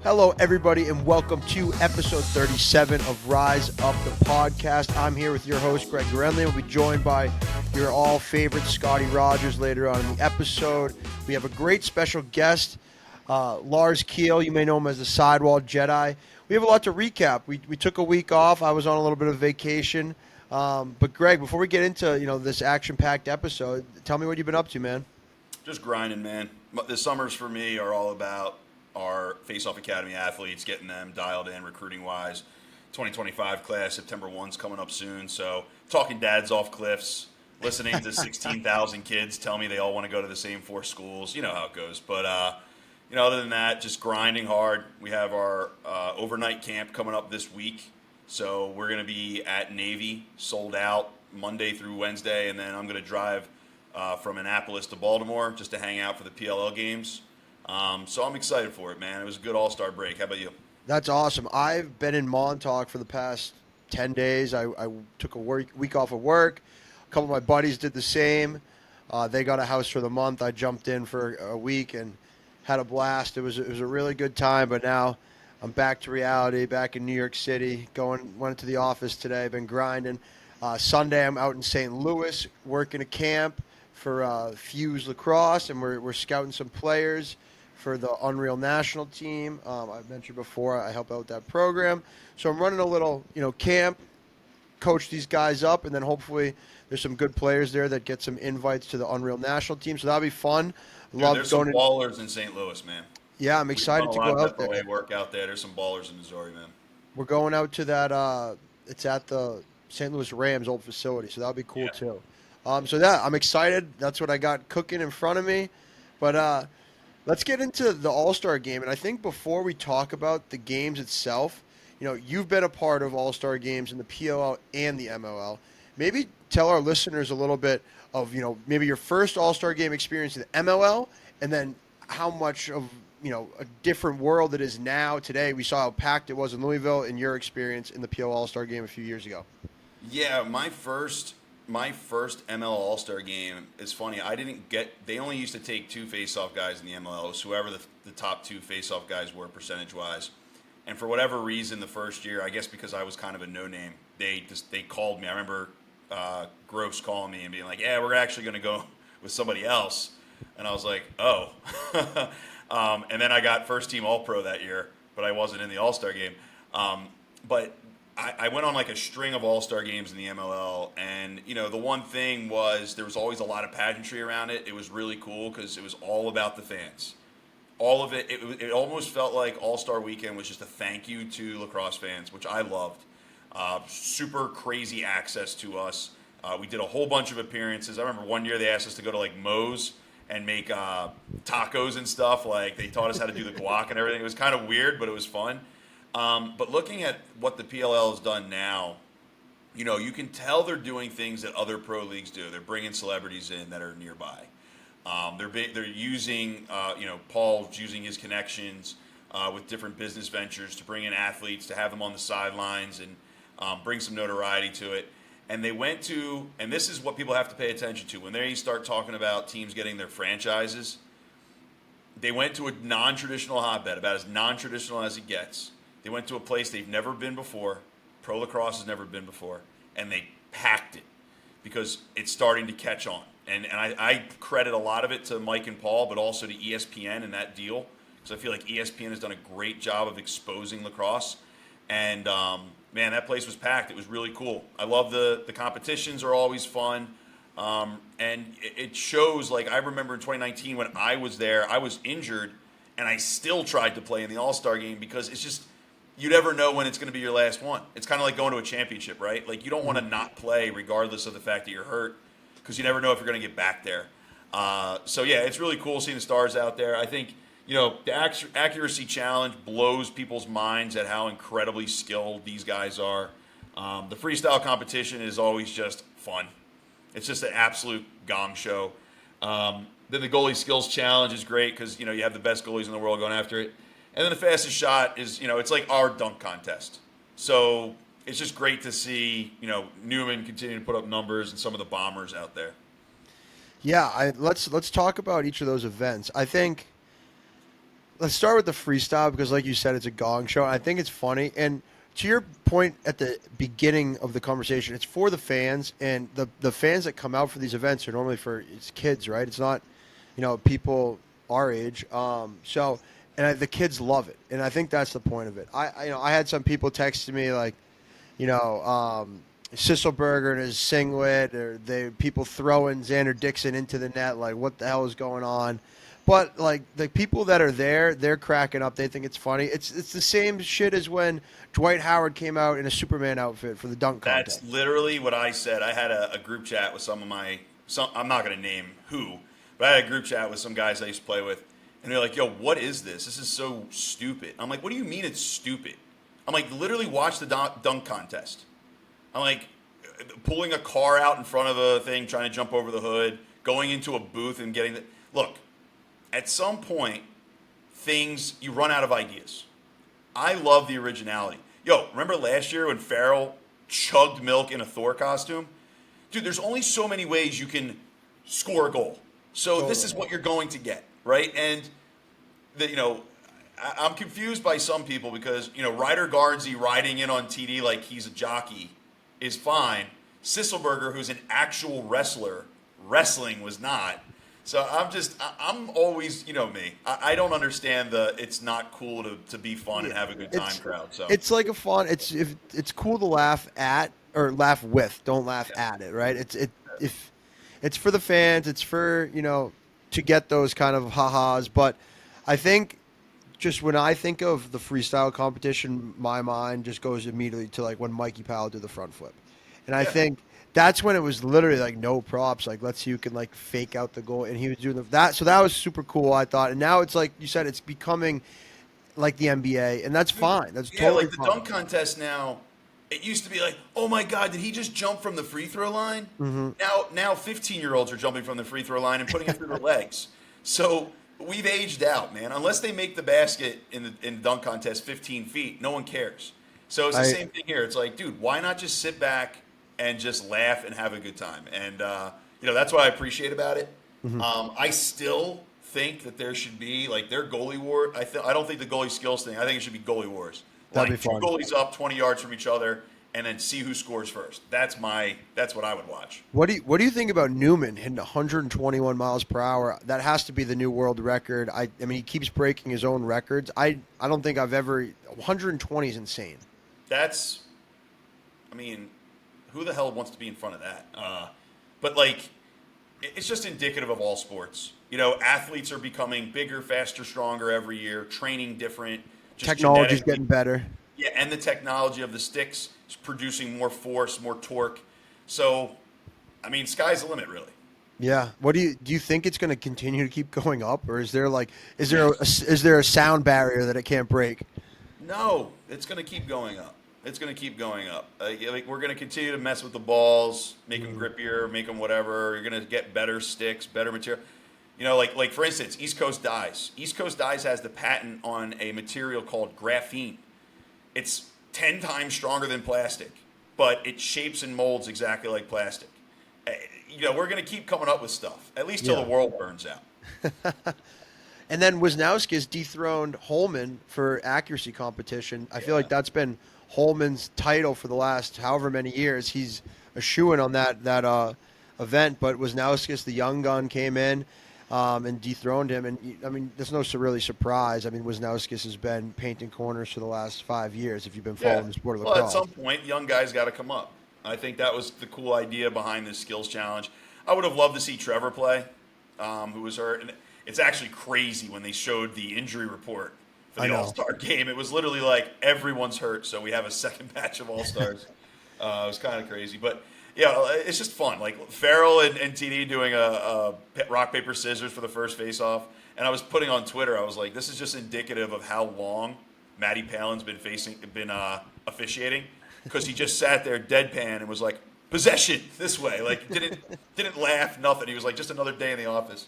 Hello, everybody, and welcome to episode 37 of Rise Up the Podcast. I'm here with your host, Greg Gurenli. We'll be joined by your all favorite Scotty Rogers later on in the episode. We have a great special guest, Lars Keel. You may know him as the Sidewall Jedi. We have a lot to recap. We took a week off. I was on a little bit of vacation. But Greg, before we get into this action-packed episode, tell me what you've been up to, man. Just grinding, man. The summers for me are all about our Face-Off Academy athletes, getting them dialed in recruiting-wise. 2025 class, September 1's coming up soon. So talking dads off cliffs, listening to 16,000 kids tell me they all want to go to the same four schools. You know how it goes. But, other than that, just grinding hard. We have our overnight camp coming up this week. So we're going to be at Navy, sold out Monday through Wednesday. And then I'm going to drive from Annapolis to Baltimore just to hang out for the PLL games. So I'm excited for it, man. It was a good all-star break. How about you? That's awesome. I've been in Montauk for the past 10 days. I took a week off of work. A couple of my buddies did the same. They got a house for the month. I jumped in for a week and had a blast. It was a really good time, but now I'm back to reality, back in New York City. Went to the office today, been grinding. Sunday I'm out in St. Louis working a camp for Fuse Lacrosse, and we're scouting some players for the Unreal National Team. I've mentioned before I help out with that program. So I'm running a little, camp, coach these guys up, and then hopefully there's some good players there that get some invites to the Unreal National Team. So that'll be fun. Dude, there's some ballers in St. Louis, man. Yeah, I'm excited to go out there. Work out there. There's some ballers in Missouri, man. We're going out to that. It's at the St. Louis Rams old facility, so that'll be cool too. I'm excited. That's what I got cooking in front of me. But let's get into the All-Star game. And I think before we talk about the games itself, you've been a part of All-Star games in the PLL and the MLL. Maybe tell our listeners a little bit of, maybe your first All-Star game experience in the MLL, and then how much of, a different world it is now today. We saw how packed it was in Louisville in your experience in the PLL All-Star game a few years ago. Yeah, my first MLL All-Star game is funny. They only used to take two face-off guys in the MLL. It was whoever the top two face-off guys were percentage-wise. And for whatever reason, the first year, I guess because I was kind of a no-name, they called me. I remember Gross calling me and being like, yeah, we're actually going to go with somebody else. And I was like, oh. And then I got first-team All-Pro that year, but I wasn't in the All-Star game. But I went on like a string of All-Star games in the MLL, and the one thing was there was always a lot of pageantry around it. It was really cool because it was all about the fans. All of it, it almost felt like All-Star Weekend was just a thank you to lacrosse fans, which I loved. Super crazy access to us. We did a whole bunch of appearances. I remember one year they asked us to go to like Moe's and make tacos and stuff. Like they taught us how to do the guac and everything. It was kind of weird, but it was fun. But looking at what the PLL has done now, you can tell they're doing things that other pro leagues do. They're bringing celebrities in that are nearby. They're using, Paul's using his connections with different business ventures to bring in athletes, to have them on the sidelines and bring some notoriety to it. And they went to, and this is what people have to pay attention to, when they start talking about teams getting their franchises, they went to a non-traditional hotbed, about as non-traditional as it gets. They went to a place they've never been before, pro lacrosse has never been before, and they packed it because it's starting to catch on. And I credit a lot of it to Mike and Paul, but also to ESPN and that deal, because I feel like ESPN has done a great job of exposing lacrosse. And, man, that place was packed. It was really cool. I love the competitions are always fun. And it shows, like, I remember in 2019 when I was there, I was injured, and I still tried to play in the All-Star game because it's just, you never know when it's going to be your last one. It's kind of like going to a championship, right? Like, you don't want to not play regardless of the fact that you're hurt because you never know if you're going to get back there. So, yeah, it's really cool seeing the stars out there. I think, the accuracy challenge blows people's minds at how incredibly skilled these guys are. The freestyle competition is always just fun. It's just an absolute gong show. Then the goalie skills challenge is great because, you have the best goalies in the world going after it. And then the fastest shot is, it's like our dunk contest. So it's just great to see, Newman continue to put up numbers and some of the bombers out there. Yeah, let's talk about each of those events. I think let's start with the freestyle because, like you said, it's a gong show. I think it's funny. And to your point at the beginning of the conversation, it's for the fans, and the fans that come out for these events are normally for it's kids, right? It's not, people our age. The kids love it, and I think that's the point of it. I had some people texting me like, you know, Sisselberger and his singlet, or people throwing Xander Dixon into the net. Like, what the hell is going on? But like the people that are there, they're cracking up. They think it's funny. It's the same shit as when Dwight Howard came out in a Superman outfit for the dunk That's contest. literally what I said. I had a group chat with I'm not going to name who, but I had a group chat with some guys I used to play with, and they're like, "Yo, what is this? This is so stupid." I'm like, "What do you mean it's stupid?" I'm like, "Literally watch the dunk contest." I'm like, pulling a car out in front of a thing, trying to jump over the hood, going into a booth and getting the look. At some point, you run out of ideas. I love the originality. Yo, remember last year when Farrell chugged milk in a Thor costume? Dude, there's only so many ways you can score a goal. So this is what you're going to get, right? And I'm confused by some people because Ryder Garnsey riding in on TD like he's a jockey is fine. Sisselberger, who's an actual wrestler, wrestling was not. So I'm always, me. I don't understand it's not cool to be fun and have a good time crowd. So It's like a fun. It's cool to laugh at or laugh with. Don't laugh at it, right? If it's for the fans, it's for to get those kind of ha-has. But I think just when I think of the freestyle competition, my mind just goes immediately to like when Mikey Powell did the front flip, and I think that's when it was literally like no props. Like, let's see who can like fake out the goal, and he was doing that. So that was super cool, I thought. And now it's like you said, it's becoming like the NBA, and that's fine. That's totally like the fine. dunk contest now. It used to be like, oh my God, did he just jump from the free throw line? Mm-hmm. Now 15-year-olds are jumping from the free throw line and putting it through their legs. So we've aged out, man. Unless they make the basket in the dunk contest 15 feet, no one cares. So it's the same thing here. It's like, dude, why not just sit back and just laugh and have a good time? And that's what I appreciate about it. Mm-hmm. I still think that there should be like their goalie war. I don't think the goalie skills thing. I think it should be goalie wars. That'd Like be two fun. goalies up 20 yards from each other, and then see who scores first. That's what I would watch. What do you think about Newman hitting 121 miles per hour? That has to be the new world record. I mean, he keeps breaking his own records. I don't think I've ever 120 is insane. I mean, who the hell wants to be in front of that? But like, it's just indicative of all sports. Athletes are becoming bigger, faster, stronger every year, training different. Technology's getting better. Yeah, and the technology of the sticks is producing more force, more torque. So, I mean, sky's the limit, really. Yeah. What do you think it's going to continue to keep going up, or is there a sound barrier that it can't break? No, it's going to keep going up. It's going to keep going up. Like we're going to continue to mess with the balls, make them grippier, make them whatever. You're going to get better sticks, better material. Like for instance, East Coast Dyes. East Coast Dyes has the patent on a material called graphene. It's 10 times stronger than plastic, but it shapes and molds exactly like plastic. We're going to keep coming up with stuff, at least till the world burns out. And then Wisniewski's dethroned Holman for accuracy competition. I feel like that's been Holman's title for the last however many years. He's a shoo-in on that event, but Wisniewski's, the young gun, came in and dethroned him. And, I mean, there's no really surprise. I mean, Wisniewski's has been painting corners for the last 5 years, if you've been following the sport of lacrosse. Well, at some point, young guys got to come up. I think that was the cool idea behind this skills challenge. I would have loved to see Trevor play, who was hurt. And it's actually crazy when they showed the injury report for the All-Star game. It was literally like everyone's hurt, so we have a second batch of All-Stars. It was kind of crazy. But, yeah, it's just fun. Like Farrell and TD doing a rock, paper, scissors for the first face-off. And I was putting on Twitter, I was like, this is just indicative of how long Matty Palin's been officiating. Because he just sat there deadpan and was like, possession this way. Like, didn't laugh, nothing. He was like, just another day in the office.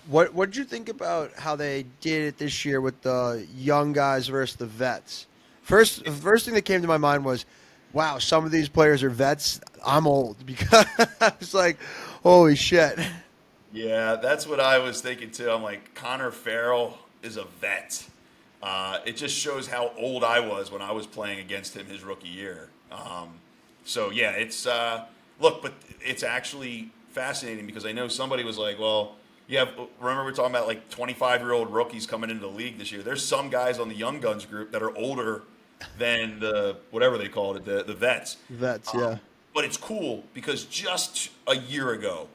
What did you think about how they did it this year with the young guys versus the vets? The first thing that came to my mind was, wow, some of these players are vets. I'm old, because I was like, holy shit. Yeah, that's what I was thinking too. I'm like, Connor Farrell, is a vet. It just shows how old I was when I was playing against him his rookie year. So yeah, it's look, but it's actually fascinating because I know somebody was like, well, yeah, remember we're talking about like 25-year-old rookies coming into the league this year. There's some guys on the Young Guns group that are older than the whatever they called it, the vets. Vets, yeah. But it's cool because just a year ago,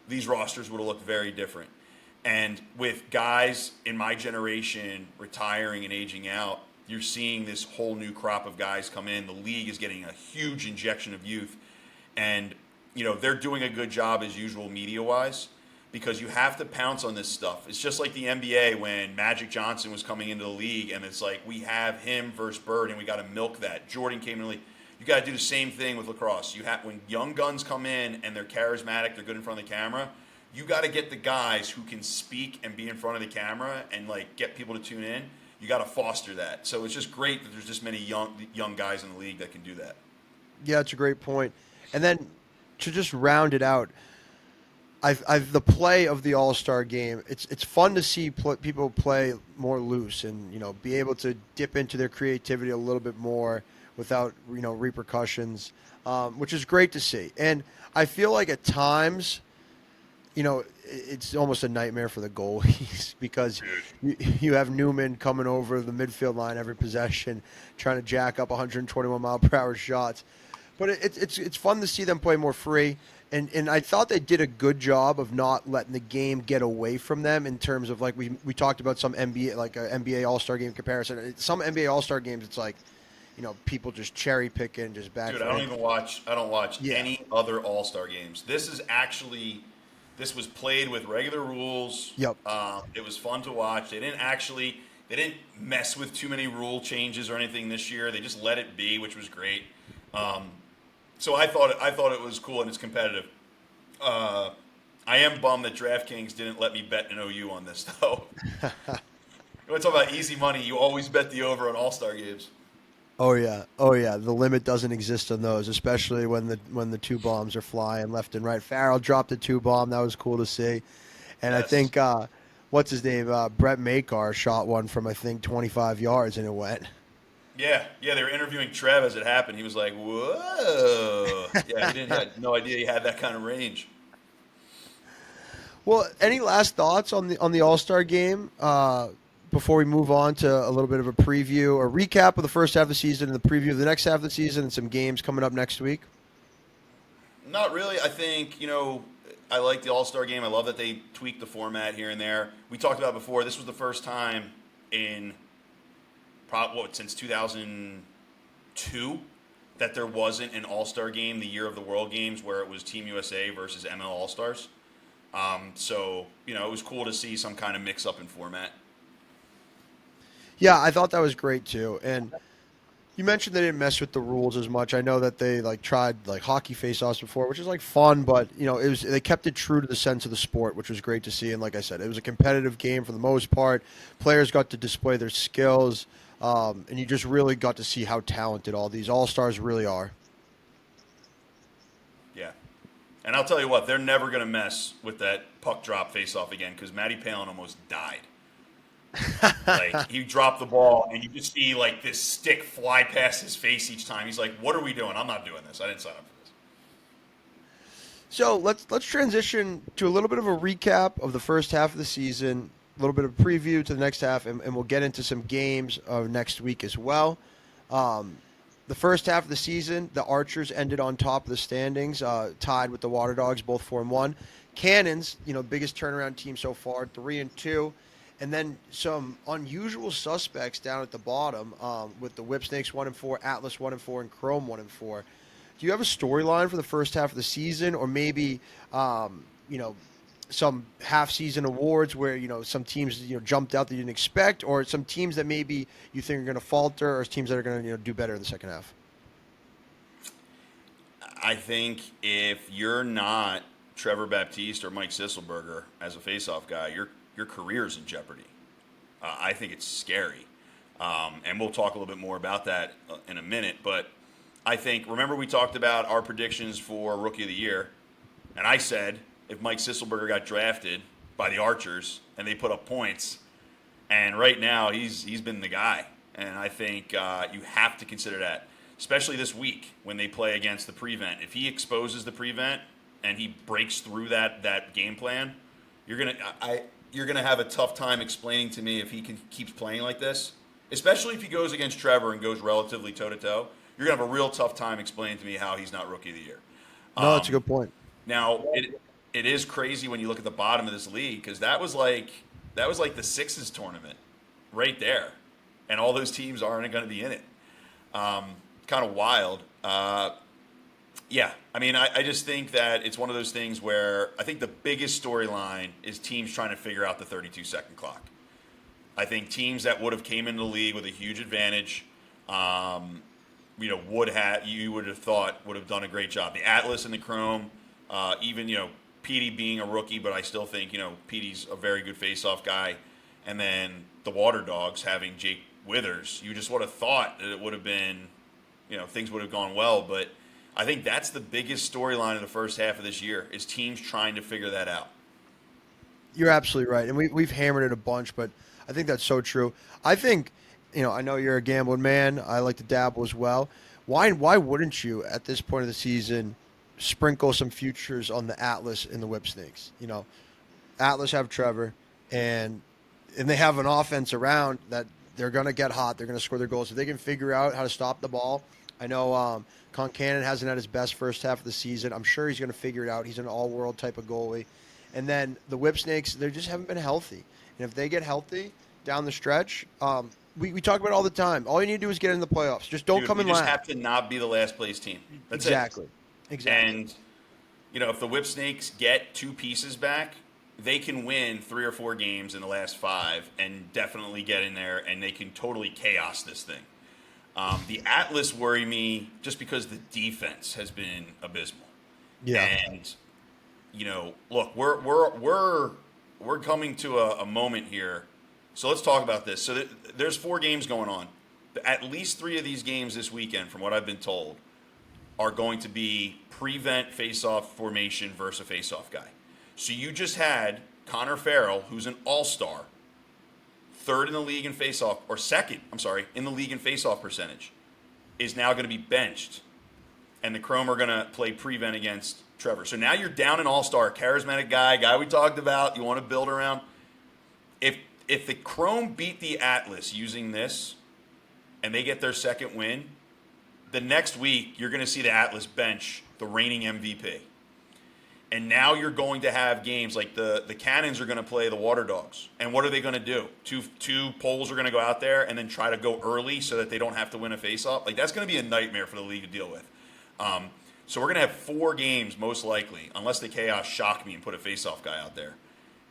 these rosters would have looked very different. And with guys in my generation retiring and aging out, you're seeing this whole new crop of guys come in. The league is getting a huge injection of youth. And, they're doing a good job as usual media-wise because you have to pounce on this stuff. It's just like the NBA when Magic Johnson was coming into the league and it's like we have him versus Bird and we got to milk that. Jordan came in the league. You got to do the same thing with lacrosse. You have when young guns come in and they're charismatic, they're good in front of the camera. You got to get the guys who can speak and be in front of the camera and like get people to tune in. You got to foster that. So it's just great that there's this many young guys in the league that can do that. Yeah, it's a great point. And then to just round it out, I've the play of the All-Star game. It's fun to see people play more loose and be able to dip into their creativity a little bit more without repercussions, which is great to see. And I feel like at times, it's almost a nightmare for the goalies because you have Newman coming over the midfield line every possession, trying to jack up 121 mile per hour shots. But it's fun to see them play more free. And I thought they did a good job of not letting the game get away from them in terms of like we talked about some NBA like a NBA All-Star game comparison. Some NBA All-Star games it's like people just cherry picking, just back. Dude, I don't watch Yeah. any other All-Star games. This was played with regular rules. Yep. It was fun to watch. They didn't mess with too many rule changes or anything this year. They just let it be, which was great. So I thought it was cool and it's competitive. I am bummed that DraftKings didn't let me bet an OU on this though. You want to talk about easy money? You always bet the over on All-Star games. Oh yeah. The limit doesn't exist on those, especially when the two bombs are flying left and right. Farrell dropped a two bomb. That was cool to see. And Yes. I think what's his name? Brett Makar shot one from I think 25 yards and it went. Yeah, they were interviewing Trev as it happened. He was like, "Whoa!" Yeah, had no idea he had that kind of range. Well, any last thoughts on the All-Star game before we move on to a little bit of a preview or recap of the first half of the season and the preview of the next half of the season and some games coming up next week? Not really. I think I like the All-Star game. I love that they tweaked the format here and there. We talked about before. This was the first time in since 2002 that there wasn't an All-Star game the year of the World Games where it was Team USA versus ML All-Stars. So it was cool to see some kind of mix-up in format. Yeah, I thought that was great too. And you mentioned they didn't mess with the rules as much. I know that they tried hockey face-offs before, which is fun, but they kept it true to the sense of the sport, which was great to see. And like I said, it was a competitive game for the most part. Players got to display their skills. And you just really got to see how talented all these all-stars really are. Yeah. And I'll tell you what, they're never going to mess with that puck drop face-off again because Matty Palin almost died. He dropped the ball, and you just see, this stick fly past his face each time. He's like, what are we doing? I'm not doing this. I didn't sign up for this. So let's transition to a little bit of a recap of the first half of the season, a little bit of a preview to the next half, and we'll get into some games next week as well. The first half of the season, the Archers ended on top of the standings, tied with the Water Dogs, both 4-1. Cannons, biggest turnaround team so far, 3-2. And then some unusual suspects down at the bottom with the Whipsnakes 1-4, Atlas 1-4, and Chrome 1-4. Do you have a storyline for the first half of the season, or maybe some half-season awards where some teams jumped out that you didn't expect, or some teams that maybe you think are going to falter, or teams that are going to do better in the second half? I think if you're not Trevor Baptiste or Mike Sisselberger as a face-off guy, your career's in jeopardy. I think it's scary. And we'll talk a little bit more about that in a minute. But I think, remember we talked about our predictions for Rookie of the Year, and I said if Mike Sisselberger got drafted by the Archers and they put up points, And right now, he's been the guy. And I think you have to consider that, especially this week when they play against the prevent. If he exposes the prevent and he breaks through that game plan, you're gonna have a tough time explaining to me if he keeps playing like this. Especially if he goes against Trevor and goes relatively toe to toe, you're gonna have a real tough time explaining to me how he's not rookie of the year. No, that's a good point. Now it is crazy when you look at the bottom of this league because that was like the Sixes tournament right there, and all those teams aren't going to be in it. Kind of wild. Yeah, I mean, I just think that it's one of those things where I think the biggest storyline is teams trying to figure out the 32-second clock. I think teams that would have came into the league with a huge advantage, you would have thought would have done a great job. The Atlas and the Chrome, even Petey being a rookie, but I still think Petey's a very good face-off guy, and then the Water Dogs having Jake Withers, you just would have thought that it would have been, things would have gone well. But I think that's the biggest storyline in the first half of this year is teams trying to figure that out. You're absolutely right, and we've hammered it a bunch, but I think that's so true. I think, I know you're a gambling man. I like to dabble as well. Why wouldn't you at this point of the season sprinkle some futures on the Atlas and the Whip Snakes? Atlas have Trevor, and they have an offense around that they're going to get hot. They're going to score their goals. If they can figure out how to stop the ball. I know Concannon hasn't had his best first half of the season. I'm sure he's going to figure it out. He's an all-world type of goalie. And then the Whip Snakes, they just haven't been healthy. And if they get healthy down the stretch, we talk about it all the time. All you need to do is get in the playoffs. Just don't come in last. You just have to not be the last place team. That's exactly. it. Exactly. And, if the Whip Snakes get two pieces back, they can win 3 or 4 games in the last 5 and definitely get in there, and they can totally chaos this thing. The Atlas worry me just because the defense has been abysmal. Yeah. And, look, we're coming to a moment here. So let's talk about this. So there's 4 games going on. At least 3 of these games this weekend, from what I've been told, are going to be prevent face-off formation versus a face-off guy. So you just had Connor Farrell, who's an all-star, third in the league in face-off, or second, in the league in face-off percentage, is now going to be benched. And the Chrome are going to play prevent against Trevor. So now you're down an all-star, charismatic guy we talked about, you want to build around. If the Chrome beat the Atlas using this, and they get their second win, the next week you're going to see the Atlas bench the reigning MVP. And now you're going to have games like the Cannons are going to play the Water Dogs. And what are they going to do? Two poles are going to go out there and then try to go early so that they don't have to win a face-off. Like, that's going to be a nightmare for the league to deal with. So we're going to have 4 games most likely, unless the Chaos shock me and put a face-off guy out there.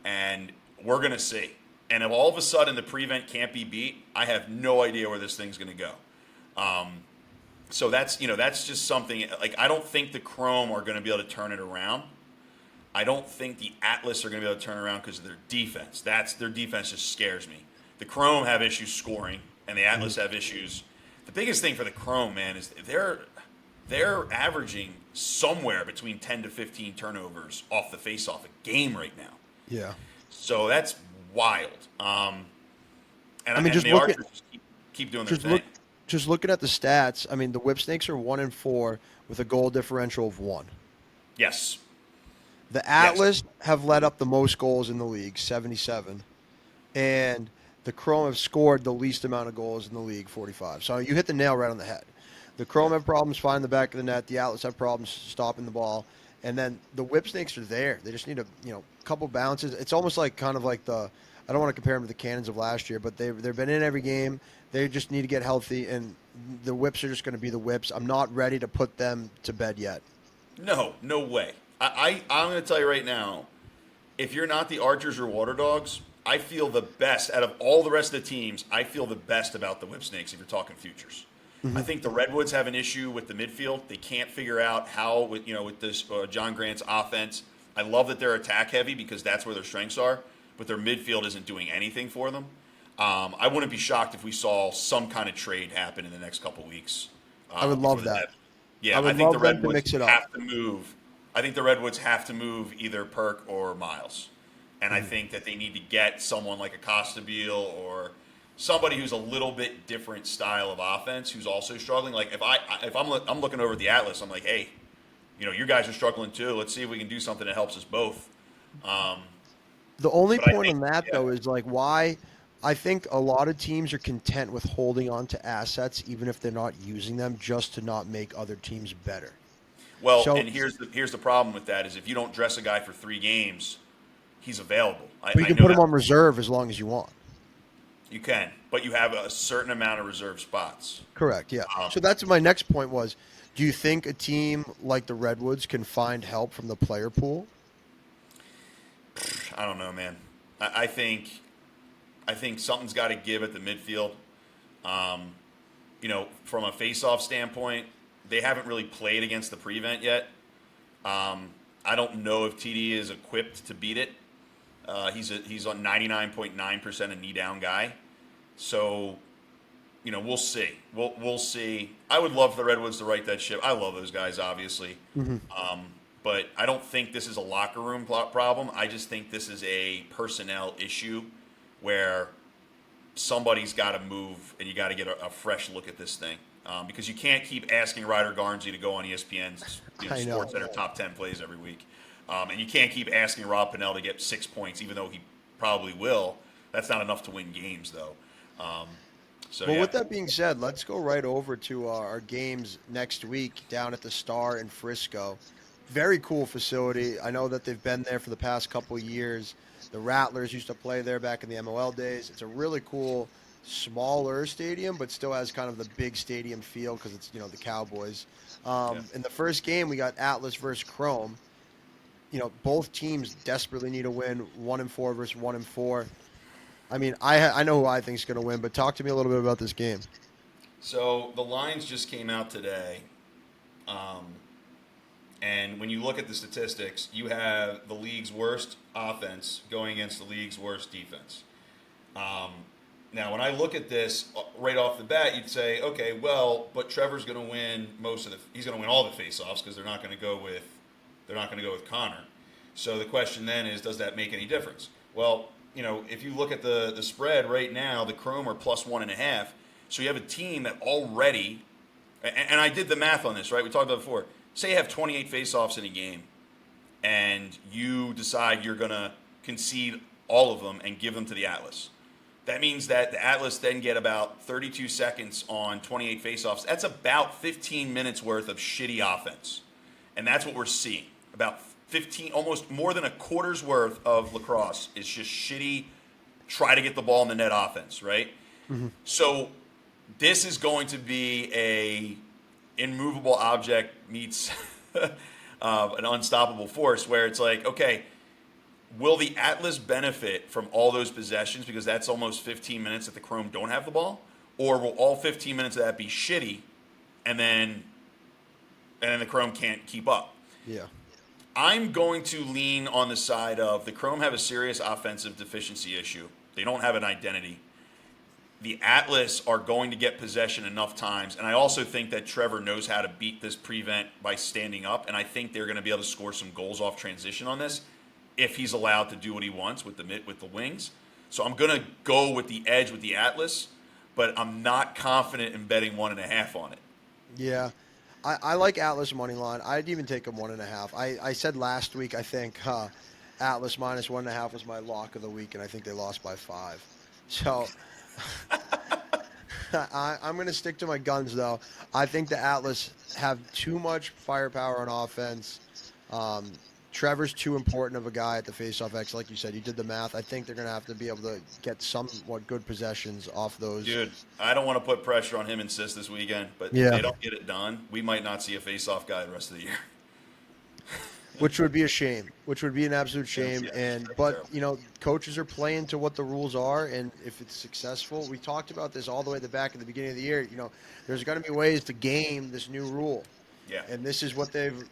And we're going to see. And if all of a sudden the prevent can't be beat, I have no idea where this thing's going to go. So that's just something. Like, I don't think the Chrome are going to be able to turn it around. I don't think the Atlas are going to be able to turn around because of their defense. Their defense just scares me. The Chrome have issues scoring, and the Atlas have issues. The biggest thing for the Chrome, man, is they're averaging somewhere between 10 to 15 turnovers off the face-off a game right now. Yeah. So that's wild. And just the Archers just keep doing their thing. Just looking at the stats, the Whip Snakes are 1-4 with a goal differential of 1. Yes. The Atlas have led up the most goals in the league, 77. And the Chrome have scored the least amount of goals in the league, 45. So you hit the nail right on the head. The Chrome have problems finding the back of the net. The Atlas have problems stopping the ball. And then the Whip Snakes are there. They just need a couple bounces. It's almost like I don't want to compare them to the Cannons of last year, but they've been in every game. They just need to get healthy, and the Whips are just going to be the Whips. I'm not ready to put them to bed yet. No way. I'm going to tell you right now, if you're not the Archers or Water Dogs, I feel the best out of all the rest of the teams. I feel the best about the Whip Snakes if you're talking futures. Mm-hmm. I think the Redwoods have an issue with the midfield. They can't figure out how with this John Grant's offense. I love that they're attack heavy because that's where their strengths are, but their midfield isn't doing anything for them. I wouldn't be shocked if we saw some kind of trade happen in the next couple weeks. I would love that. Yeah, I think the Redwoods have to move. I think the Redwoods have to move either Perk or Miles. And I think that they need to get someone like a Costabile or somebody who's a little bit different style of offense who's also struggling. Like if I'm looking over at the Atlas, I'm like, hey, you guys are struggling too. Let's see if we can do something that helps us both. Um, The only but I point think, on that yeah. though is like why I think a lot of teams are content with holding on to assets even if they're not using them just to not make other teams better. Well, So and here's the problem with that is if you don't dress a guy for 3 games, he's available. but you I can know put him that on reserve as long as you want. you can, but you have a certain amount of reserve spots. Correct, yeah. Um, So that's my next point was, do you think a team like the Redwoods can find help from the player pool? I don't know, man. I think something's got to give at the midfield. Um, from a face-off standpoint, they haven't really played against the prevent yet. I don't know if TD is equipped to beat it. He's on 99.9% a knee down guy. So, we'll see. We'll see. I would love for the Redwoods to right that ship. I love those guys, obviously. Mm-hmm. But I don't think this is a locker room problem. I just think this is a personnel issue where somebody's got to move and you got to get a fresh look at this thing. Because you can't keep asking Ryder Garnsey to go on ESPN's I know. Sports Center top 10 plays every week. And you can't keep asking Rob Pennell to get 6 points, even though he probably will. That's not enough to win games, though. So, Well, yeah. with that being said, let's go right over to our games next week down at the Star in Frisco. Very cool facility. I know that they've been there for the past couple of years. The Rattlers used to play there back in the MOL days. It's a really cool, smaller stadium, but still has kind of the big stadium feel because it's the Cowboys. Yeah. In the first game, we got Atlas versus Chrome. Both teams desperately need a win. 1-4 versus 1-4. I mean, I know who I think is going to win, but talk to me a little bit about this game. So the lines just came out today. And when you look at the statistics, you have the league's worst offense going against the league's worst defense. Now, when I look at this right off the bat, you'd say, okay, well, but Trevor's going to win he's going to win all the faceoffs because they're not going to go with Connor. So the question then is, does that make any difference? Well, if you look at the spread right now, the Chrome are +1.5. So you have a team that already, and I did the math on this, right? We talked about it before. Say you have 28 faceoffs in a game, and you decide you're going to concede all of them and give them to the Atlas. That means that the Atlas then get about 32 seconds on 28 faceoffs. That's about 15 minutes worth of shitty offense. And that's what we're seeing. About 15, almost more than a quarter's worth of lacrosse is just shitty, try to get the ball in the net offense, right? Mm-hmm. So this is going to be a immovable object meets an unstoppable force where it's like, okay, will the Atlas benefit from all those possessions because that's almost 15 minutes that the Chrome don't have the ball? Or will all 15 minutes of that be shitty and then the Chrome can't keep up? Yeah. I'm going to lean on the side of the Chrome have a serious offensive deficiency issue. They don't have an identity. The Atlas are going to get possession enough times, and I also think that Trevor knows how to beat this prevent by standing up, and I think they're going to be able to score some goals off transition on this if he's allowed to do what he wants with the wings. So I'm going to go with the edge with the Atlas, but I'm not confident in betting 1.5 on it. Yeah. I like Atlas money line. I'd even take them 1.5. I said last week, I think Atlas -1.5 was my lock of the week, and I think they lost by 5. So I'm going to stick to my guns, though. I think the Atlas have too much firepower on offense. Trevor's too important of a guy at the faceoff X. Like you said, you did the math. I think they're going to have to be able to get somewhat good possessions off those. Dude, I don't want to put pressure on him and Sis this weekend, but if they don't get it done, we might not see a faceoff guy the rest of the year. Which would be a shame. Which would be an absolute shame. But coaches are playing to what the rules are, and if it's successful, we talked about this all the way at the back at the beginning of the year. There's going to be ways to game this new rule. Yeah. And this is what they've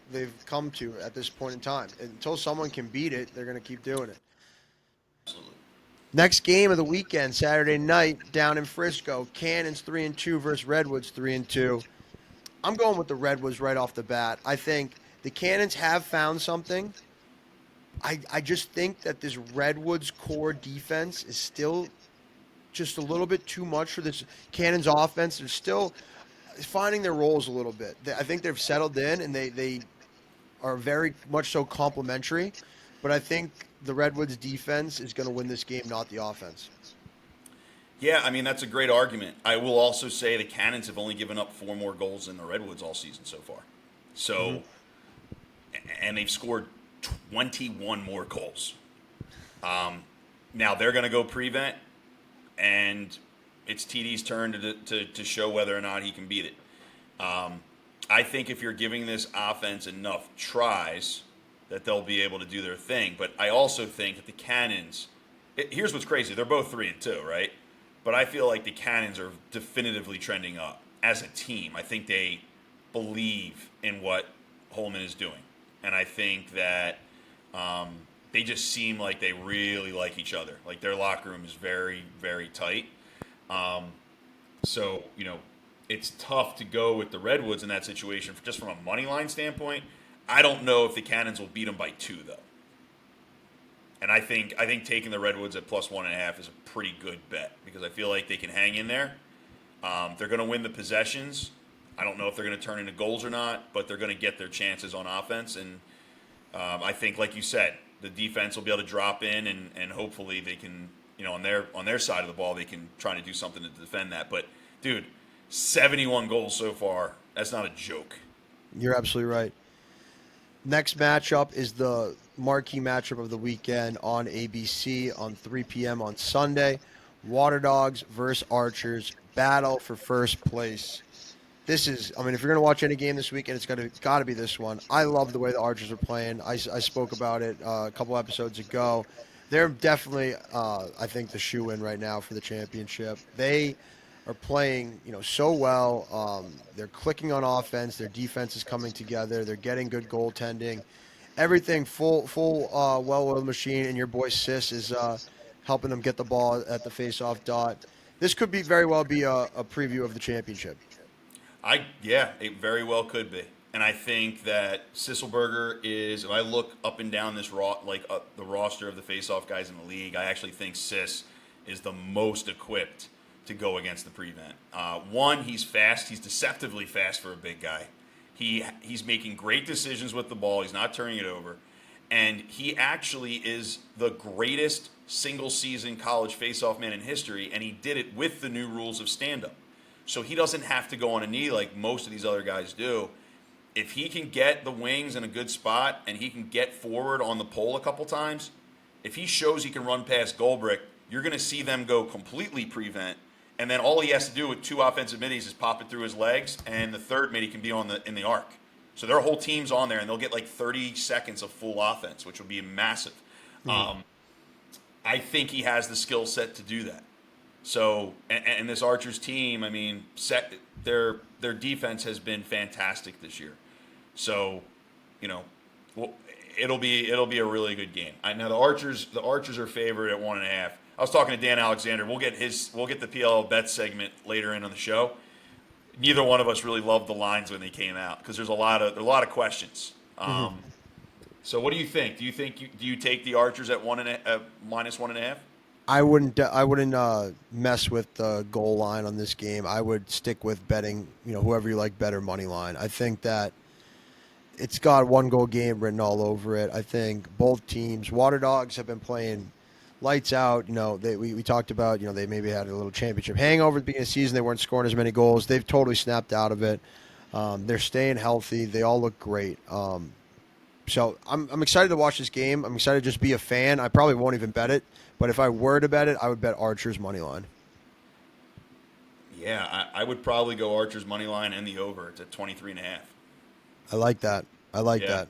come to at this point in time. Until someone can beat it, they're going to keep doing it. Absolutely. Next game of the weekend, Saturday night, down in Frisco. Cannons 3-2 versus Redwoods 3-2. I'm going with the Redwoods right off the bat. I think the Cannons have found something, I just think that this Redwoods core defense is still just a little bit too much for this Cannons offense. They're still finding their roles a little bit. I think they've settled in and they are very much so complementary. But I think the Redwoods defense is going to win this game, not the offense. Yeah, I mean that's a great argument. I will also say the Cannons have only given up 4 more goals than the Redwoods all season so far. Hmm. So, and they've scored 21 more goals. Now they're going to go prevent, and it's TD's turn to show whether or not he can beat it. I think if you're giving this offense enough tries, that they'll be able to do their thing. But I also think that the Cannons, here's what's crazy: they're both 3-2, right? But I feel like the Cannons are definitively trending up as a team. I think they believe in what Holman is doing, and I think that they just seem like they really like each other. Like their locker room is very, very tight. So it's tough to go with the Redwoods in that situation, just from a money line standpoint. I don't know if the Cannons will beat them by 2 though, and I think taking the Redwoods at +1.5 is a pretty good bet because I feel like they can hang in there. They're going to win the possessions. I don't know if they're going to turn into goals or not, but they're going to get their chances on offense. And I think, like you said, the defense will be able to drop in, and hopefully they can, on their side of the ball, they can try to do something to defend that. But, dude, 71 goals so far. That's not a joke. You're absolutely right. Next matchup is the marquee matchup of the weekend on ABC on 3 p.m. on Sunday. Water Dogs versus Archers. Battle for first place. This is, I mean, if you're going to watch any game this weekend, it's got to be this one. I love the way the Archers are playing. I spoke about it a couple episodes ago. They're definitely, I think, the shoe-in right now for the championship. They are playing, so well. They're clicking on offense. Their defense is coming together. They're getting good goaltending. Everything full, well-oiled machine. And your boy Sis is helping them get the ball at the face-off dot. This could be very well be a preview of the championship. Yeah, it very well could be. And I think that Sisselberger is, if I look up and down this the roster of the face-off guys in the league, I actually think Sis is the most equipped to go against the prevent. One, he's fast. He's deceptively fast for a big guy. He's making great decisions with the ball. He's not turning it over. And he actually is the greatest single-season college face-off man in history, and he did it with the new rules of stand-up. So he doesn't have to go on a knee like most of these other guys do. If he can get the wings in a good spot and he can get forward on the pole a couple times, if he shows he can run past Goldbrick, you're going to see them go completely prevent. And then all he has to do with 2 offensive middies is pop it through his legs, and the third middie can be in the arc. So their whole team's on there, and they'll get like 30 seconds of full offense, which will be massive. Mm-hmm. I think he has the skill set to do that. So, and this Archers team, I mean, their defense has been fantastic this year. So, it'll be a really good game. Now the Archers are favored at 1.5. I was talking to Dan Alexander. We'll get the PLL bet segment later in on the show. Neither one of us really loved the lines when they came out because there's a lot of questions. Mm-hmm. So what do you think? Do you take the Archers at -1.5? I wouldn't mess with the goal line on this game. I would stick with betting, whoever you like better money line. I think that it's got 1-goal game written all over it. I think both teams, Water Dogs, have been playing lights out. We talked about, they maybe had a little championship hangover at the beginning of the season. They weren't scoring as many goals. They've totally snapped out of it. They're staying healthy. They all look great. So I'm excited to watch this game. I'm excited to just be a fan. I probably won't even bet it, but if I were to bet it, I would bet Archer's money line. Yeah, I would probably go Archer's money line and the over. It's at 23.5. I like that. That.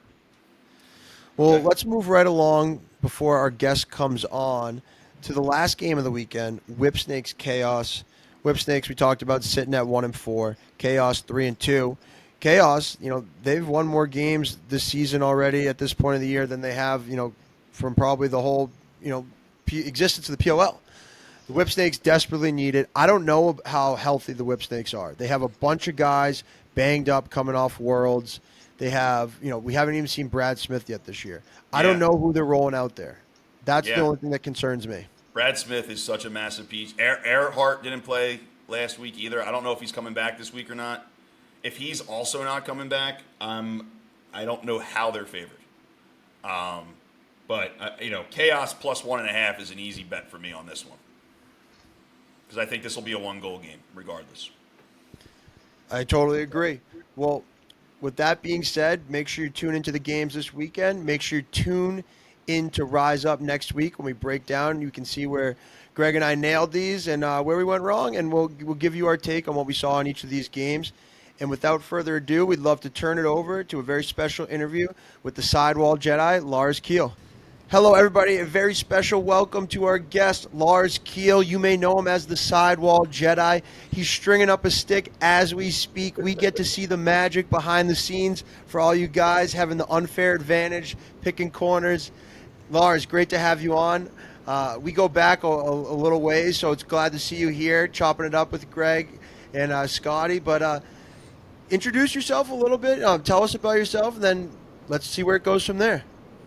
Well, Okay. let's move right along before our guest comes on to the last game of the weekend, Whipsnakes Chaos. Whipsnakes, we talked about sitting at 1-4. Chaos 3-2. Chaos, they've won more games this season already at this point of the year than they have, from probably the whole, existence of the PLL. The Whip Snakes desperately need it. I don't know how healthy the Whip Snakes are. They have a bunch of guys banged up coming off Worlds. They have, we haven't even seen Brad Smith yet this year. I don't Yeah, know who they're rolling out there. That's the yeah. only thing that concerns me. Brad Smith is such a massive piece. Earhart didn't play last week either. I don't know if he's coming back this week or not. If he's also not coming back, I don't know how they're favored. But Chaos plus 1.5 is an easy bet for me on this one because I think this will be a 1-goal game regardless. I totally agree. Well, with that being said, make sure you tune into the games this weekend. Make sure you tune in to Rise Up next week when we break down. You can see where Greg and I nailed these and where we went wrong, and we'll give you our take on what we saw in each of these games. And without further ado, we'd love to turn it over to a very special interview with the Sidewall Jedi, Lars Keel. Hello, everybody. A very special welcome to our guest, Lars Keel. You may know him as the Sidewall Jedi. He's stringing up a stick as we speak. We get to see the magic behind the scenes for all you guys having the unfair advantage, picking corners. Lars, great to have you on. We go back a little ways, so it's glad to see you here, chopping it up with Greg and Scotty. But introduce yourself a little bit. Tell us about yourself, and then let's see where it goes from there.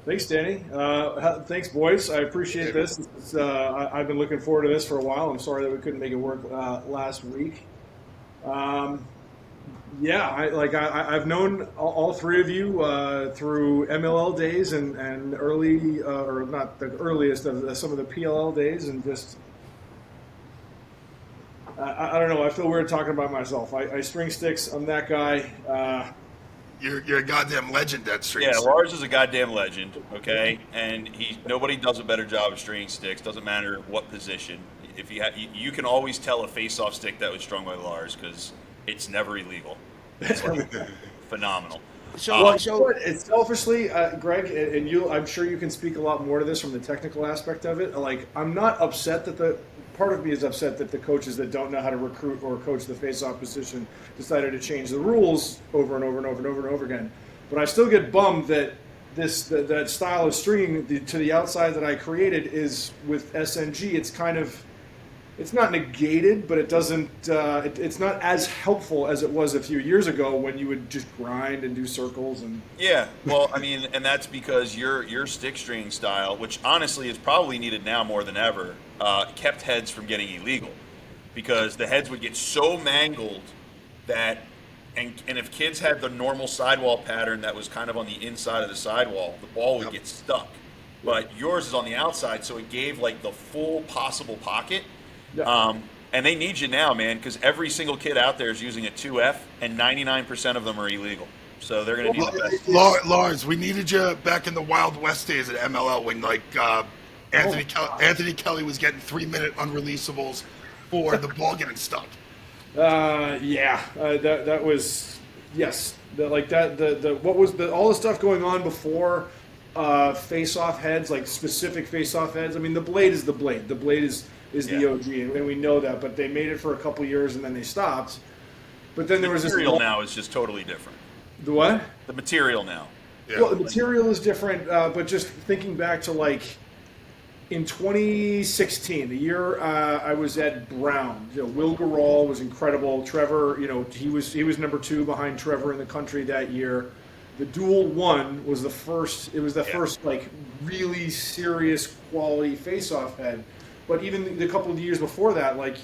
Thanks, Danny. Thanks, boys. I appreciate this. I've been looking forward to this for a while. I'm sorry that we couldn't make it work last week. I've known all three of you through MLL days and early, or not the earliest of some of the PLL days, and just I don't know. I feel weird talking about myself. I string sticks. I'm that guy. You're a goddamn legend at string Yeah, sticks. Lars is a goddamn legend, okay? And nobody does a better job of stringing sticks. Doesn't matter what position. If you can always tell a face-off stick that was strung by Lars because it's never illegal. It's like phenomenal. So It's selfishly, Greg, and you. I'm sure you can speak a lot more to this from the technical aspect of it. Like, I'm not upset that part of me is upset that the coaches that don't know how to recruit or coach the face-off position decided to change the rules over and over and over and over and over again. But I still get bummed that that style of stringing to the outside that I created is with SNG. It's not negated, but it doesn't. It's not as helpful as it was a few years ago when you would just grind and do circles and. Yeah, well, I mean, and that's because your stick stringing style, which honestly is probably needed now more than ever, kept heads from getting illegal, because the heads would get so mangled that, and if kids had the normal sidewall pattern that was kind of on the inside of the sidewall, the ball would get stuck. But yours is on the outside, so it gave like the full possible pocket. Yeah. And they need you now, man, because every single kid out there is using a 2F, and 99% of them are illegal. So they're going to need the best. Lars, we needed you back in the Wild West days at MLL when Anthony Kelly was getting 3-minute unreleasables for the ball getting stuck. That was yes. What was all the stuff going on before face-off heads, like specific face-off heads? I mean, the blade is the blade. The blade is the OG, and we know that. But they made it for a couple years, and then they stopped. But then there was this material now is just totally different. The what? The material now. Yeah. Well, the material is different, but just thinking back to like in 2016, the year I was at Brown, Will Garral was incredible. Trevor, he was number 2 behind Trevor in the country that year. The Dual 1 was the first. It was the first like really serious quality face-off head. But even the couple of years before that, like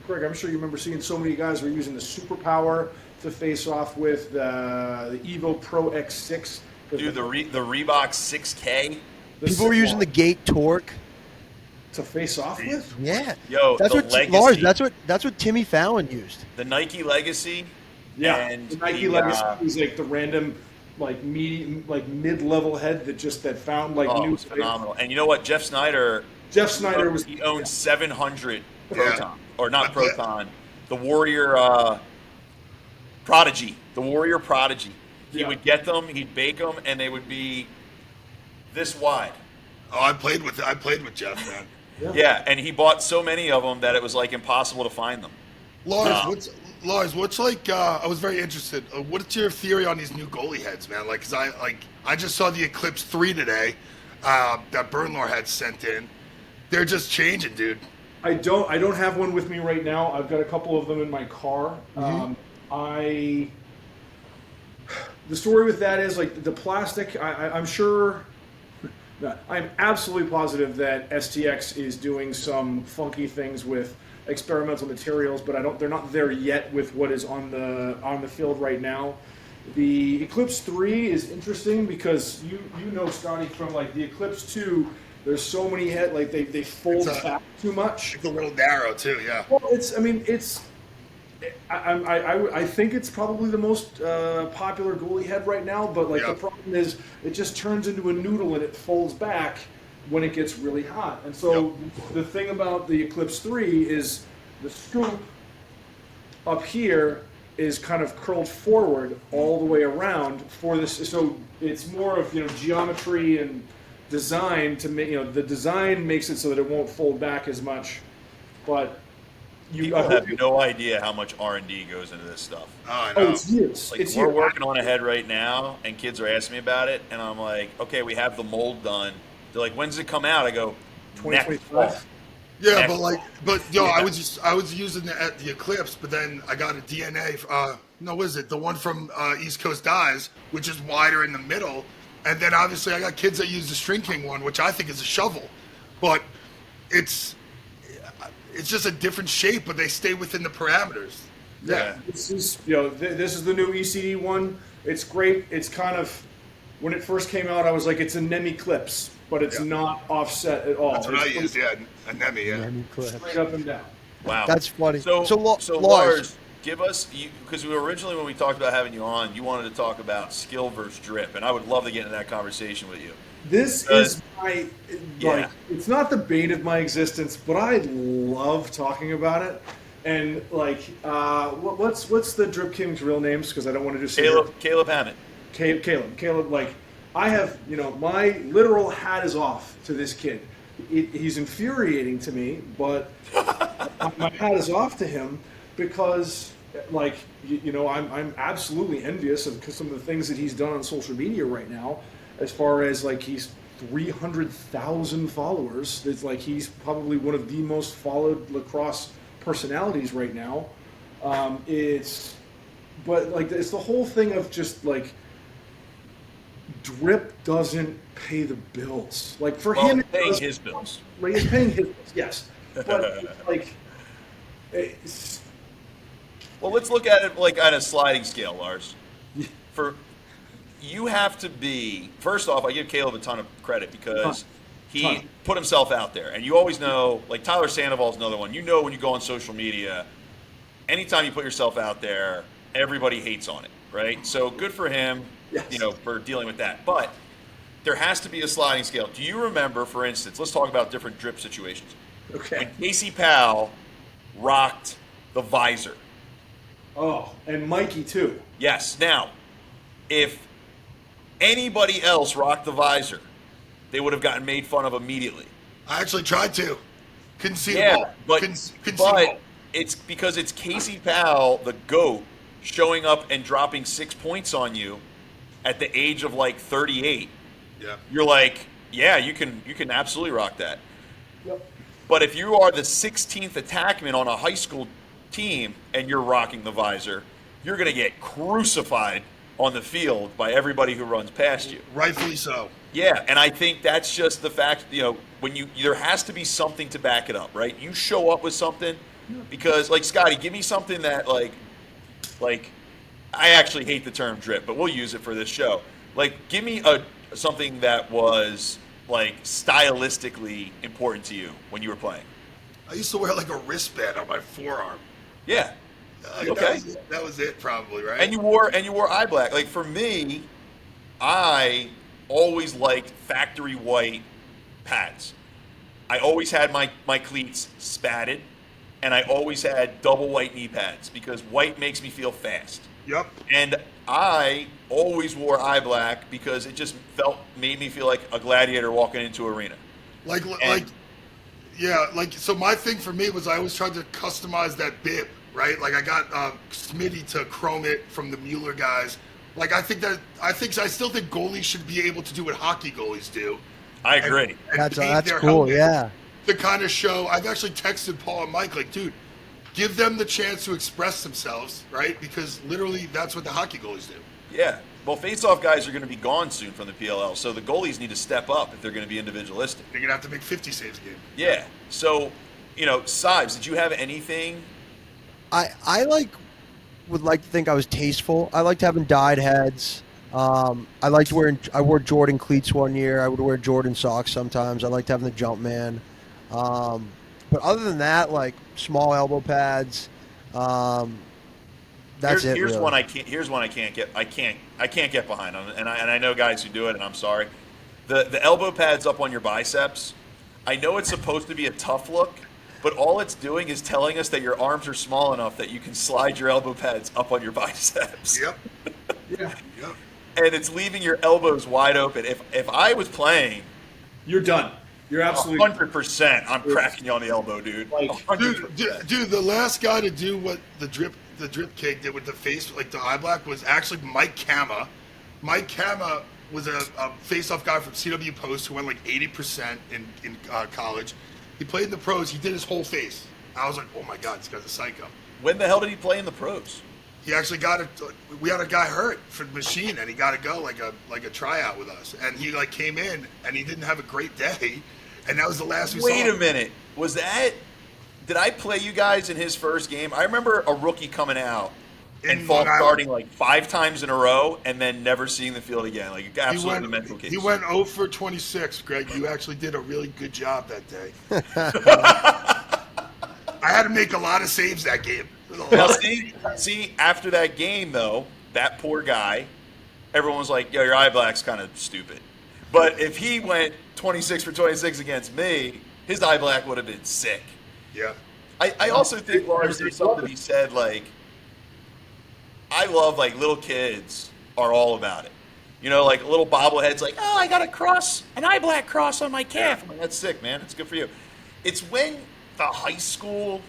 Greg, I'm sure you remember seeing so many guys were using the Superpower to face off with the Evo Pro X6. Dude, the Reebok 6K. People were using the Gate Torque to face off with. Yeah, Yo, that's the what Legacy. Lars. That's what Timmy Fallon used. The Nike Legacy. Yeah, And the Nike Legacy was like the random, like mid-level head that found like it new. was phenomenal. And you know what? Jeff Snyder was. He owned 700 Proton, or not Proton, the Warrior Prodigy. The Warrior Prodigy. He would get them, he'd bake them, and they would be this wide. Oh, I played with Jeff, man. Yeah, and he bought so many of them that it was like impossible to find them. Lars, what's like? I was very interested. What's your theory on these new goalie heads, man? Like, 'cause I just saw the Eclipse 3 today that Bernlor had sent in. They're just changing, dude. I don't have one with me right now. I've got a couple of them in my car. The story with that is like the plastic. I'm sure. I'm absolutely positive that STX is doing some funky things with experimental materials, but they're not there yet with what is on the field right now. The Eclipse 3 is interesting because you know, Scotty, from like the Eclipse 2, there's so many they fold back too much. It's a little narrow too, yeah. Well, I think it's probably the most popular goalie head right now, but the problem is it just turns into a noodle and it folds back when it gets really hot. And so the thing about the Eclipse 3 is the scoop up here is kind of curled forward all the way around for this. So it's more of geometry and design to make the design makes it so that it won't fold back as much, but. People have no idea how much R&D goes into this stuff. Oh, I know. It's years. Like, we're working on a head right now, and kids are asking me about it, and I'm like, okay, we have the mold done. They're like, when's it come out? I go, 2025. Yeah, I was using the Eclipse, but then I got a DNA. What is it? The one from East Coast Dyes, which is wider in the middle, and then obviously I got kids that use the String King one, which I think is a shovel, but it's just a different shape, but they stay within the parameters. Yeah. This is this is the new ECD one. It's great. It's kind of, when it first came out, I was like, it's a NEM Eclipse, but it's not offset at all. That's what I used, a NEM, NEM Eclipse. Straight up and down. wow. That's funny. So Lars, Lars, give us, because originally when we talked about having you on, you wanted to talk about skill versus drip, and I would love to get into that conversation with you. This is my, it's not the bane of my existence, but I love talking about it. And what's the Drip King's real names? Because I don't want to just say Caleb Hammett. Caleb, I have, my literal hat is off to this kid. He's infuriating to me, but my hat is off to him because, I'm absolutely envious of some of the things that he's done on social media right now. As far as he's 300,000 followers, it's he's probably one of the most followed lacrosse personalities right now. It's the whole thing of just drip doesn't pay the bills. For him, it's paying his bills. He's paying his bills, yes. But well, let's look at it on a sliding scale, Lars. You have to be, first off, I give Caleb a ton of credit because he put himself out there. And you always know, Tyler Sandoval's another one. You know when you go on social media, anytime you put yourself out there, everybody hates on it, right? So good for him, for dealing with that. But there has to be a sliding scale. Do you remember, for instance, let's talk about different drip situations. Okay. When Casey Powell rocked the visor. Oh, and Mikey too. Yes. Now, if anybody else rocked the visor, they would have gotten made fun of immediately. I actually tried to. Couldn't see the ball. But ball. It's because it's Casey Powell, the GOAT, showing up and dropping 6 points on you at the age of 38. Yeah. You're like, yeah, you can absolutely rock that. Yep. But if you are the 16th attackman on a high school team and you're rocking the visor, you're going to get crucified on the field by everybody who runs past you. Rightfully so. Yeah, and I think that's just the fact, when there has to be something to back it up, right? You show up with something because, Scotty, give me something that, I actually hate the term drip, but we'll use it for this show. Give me something that was, stylistically important to you when you were playing. I used to wear, a wristband on my forearm. Yeah. Okay. That was it, probably, right? And you wore eye black. For me, I always liked factory white pads. I always had my cleats spatted, and I always had double white knee pads because white makes me feel fast. Yep. And I always wore eye black because it just made me feel like a gladiator walking into an arena. So my thing for me was I always tried to customize that bib. Right, I got Smitty to chrome it from the Mueller guys. I still think goalies should be able to do what hockey goalies do. I agree. That's cool. Yeah. the kind of show. I've actually texted Paul and Mike, like, dude, give them the chance to express themselves, right? Because literally that's what the hockey goalies do. Yeah. Well, face-off guys are going to be gone soon from the PLL, so the goalies need to step up if they're going to be individualistic. They're going to have to make 50 saves a game. Yeah. So, Sibes, did you have anything? I would like to think I was tasteful. I liked having dyed heads. I wore Jordan cleats one year. I would wear Jordan socks sometimes. I liked having the jump man. But other than that, like small elbow pads. That's it. Here's really. one I can't. Here's one I can't get. I can't get behind. And I know guys who do it, and I'm sorry. The elbow pads up on your biceps. I know it's supposed to be a tough look, but all it's doing is telling us that your arms are small enough that you can slide your elbow pads up on your biceps. Yep. Yeah. Yep. And it's leaving your elbows wide open. If I was playing, You're done. You're absolutely 100%, I'm cracking you on the elbow, dude. Like, 100%. Dude, the last guy to do what the drip kick did with the face, like the eye black, was actually Mike Kama. Mike Kama was a face-off guy from CW Post who went like 80% in college. He played in the pros. He did his whole face. I was like, oh my god, this guy's a psycho. When the hell did he play in the pros? He actually got it. We had a guy hurt for the machine, and he got to go like a tryout with us. And he like came in, and he didn't have a great day, and that was the last we saw. Wait a minute. Was that? Did I play you guys in his first game? I remember a rookie coming out and In false Long Island. starting like 5 times in a row, and then never seeing the field again. Like absolutely mental case. He went 0 for 26, Greg. You actually did a really good job that day. I had to make a lot of saves that game. Now, see, after that game though, that poor guy, everyone was like, "Yo, your eye black's kind of stupid." But if he went 26 for 26 against me, his eye black would have been sick. Yeah. I also think, Lars, there's something he said, like, I love, like, little kids are all about it. Like, little bobbleheads, like, oh, I got an eye black cross on my calf. I'm like, that's sick, man. It's good for you. It's when the high school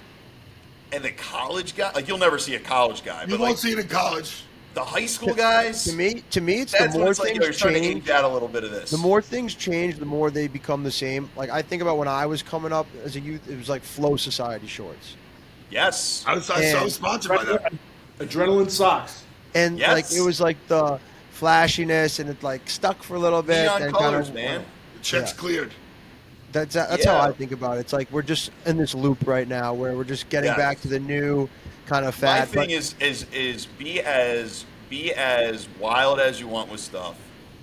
and the college guy, like, you'll never see a college guy. You but won't like, see it in college. the high school guys, To me, it's that's the when more it's like, things you're trying to change. ink out a little bit of this. The more things change, the more they become the same. Like I think about when I was coming up as a youth, it was like Flow Society shorts, Yes. I was sponsored by that. adrenaline socks. and Yes. like it was like the flashiness, and it like stuck for a little bit. Neon and colors, kind of, man. The check's Yeah. cleared. That's Yeah. how I think about it. It's like we're just in this loop right now where we're just getting Yeah. back to the new kind of My fad. thing but is be as wild as you want with stuff,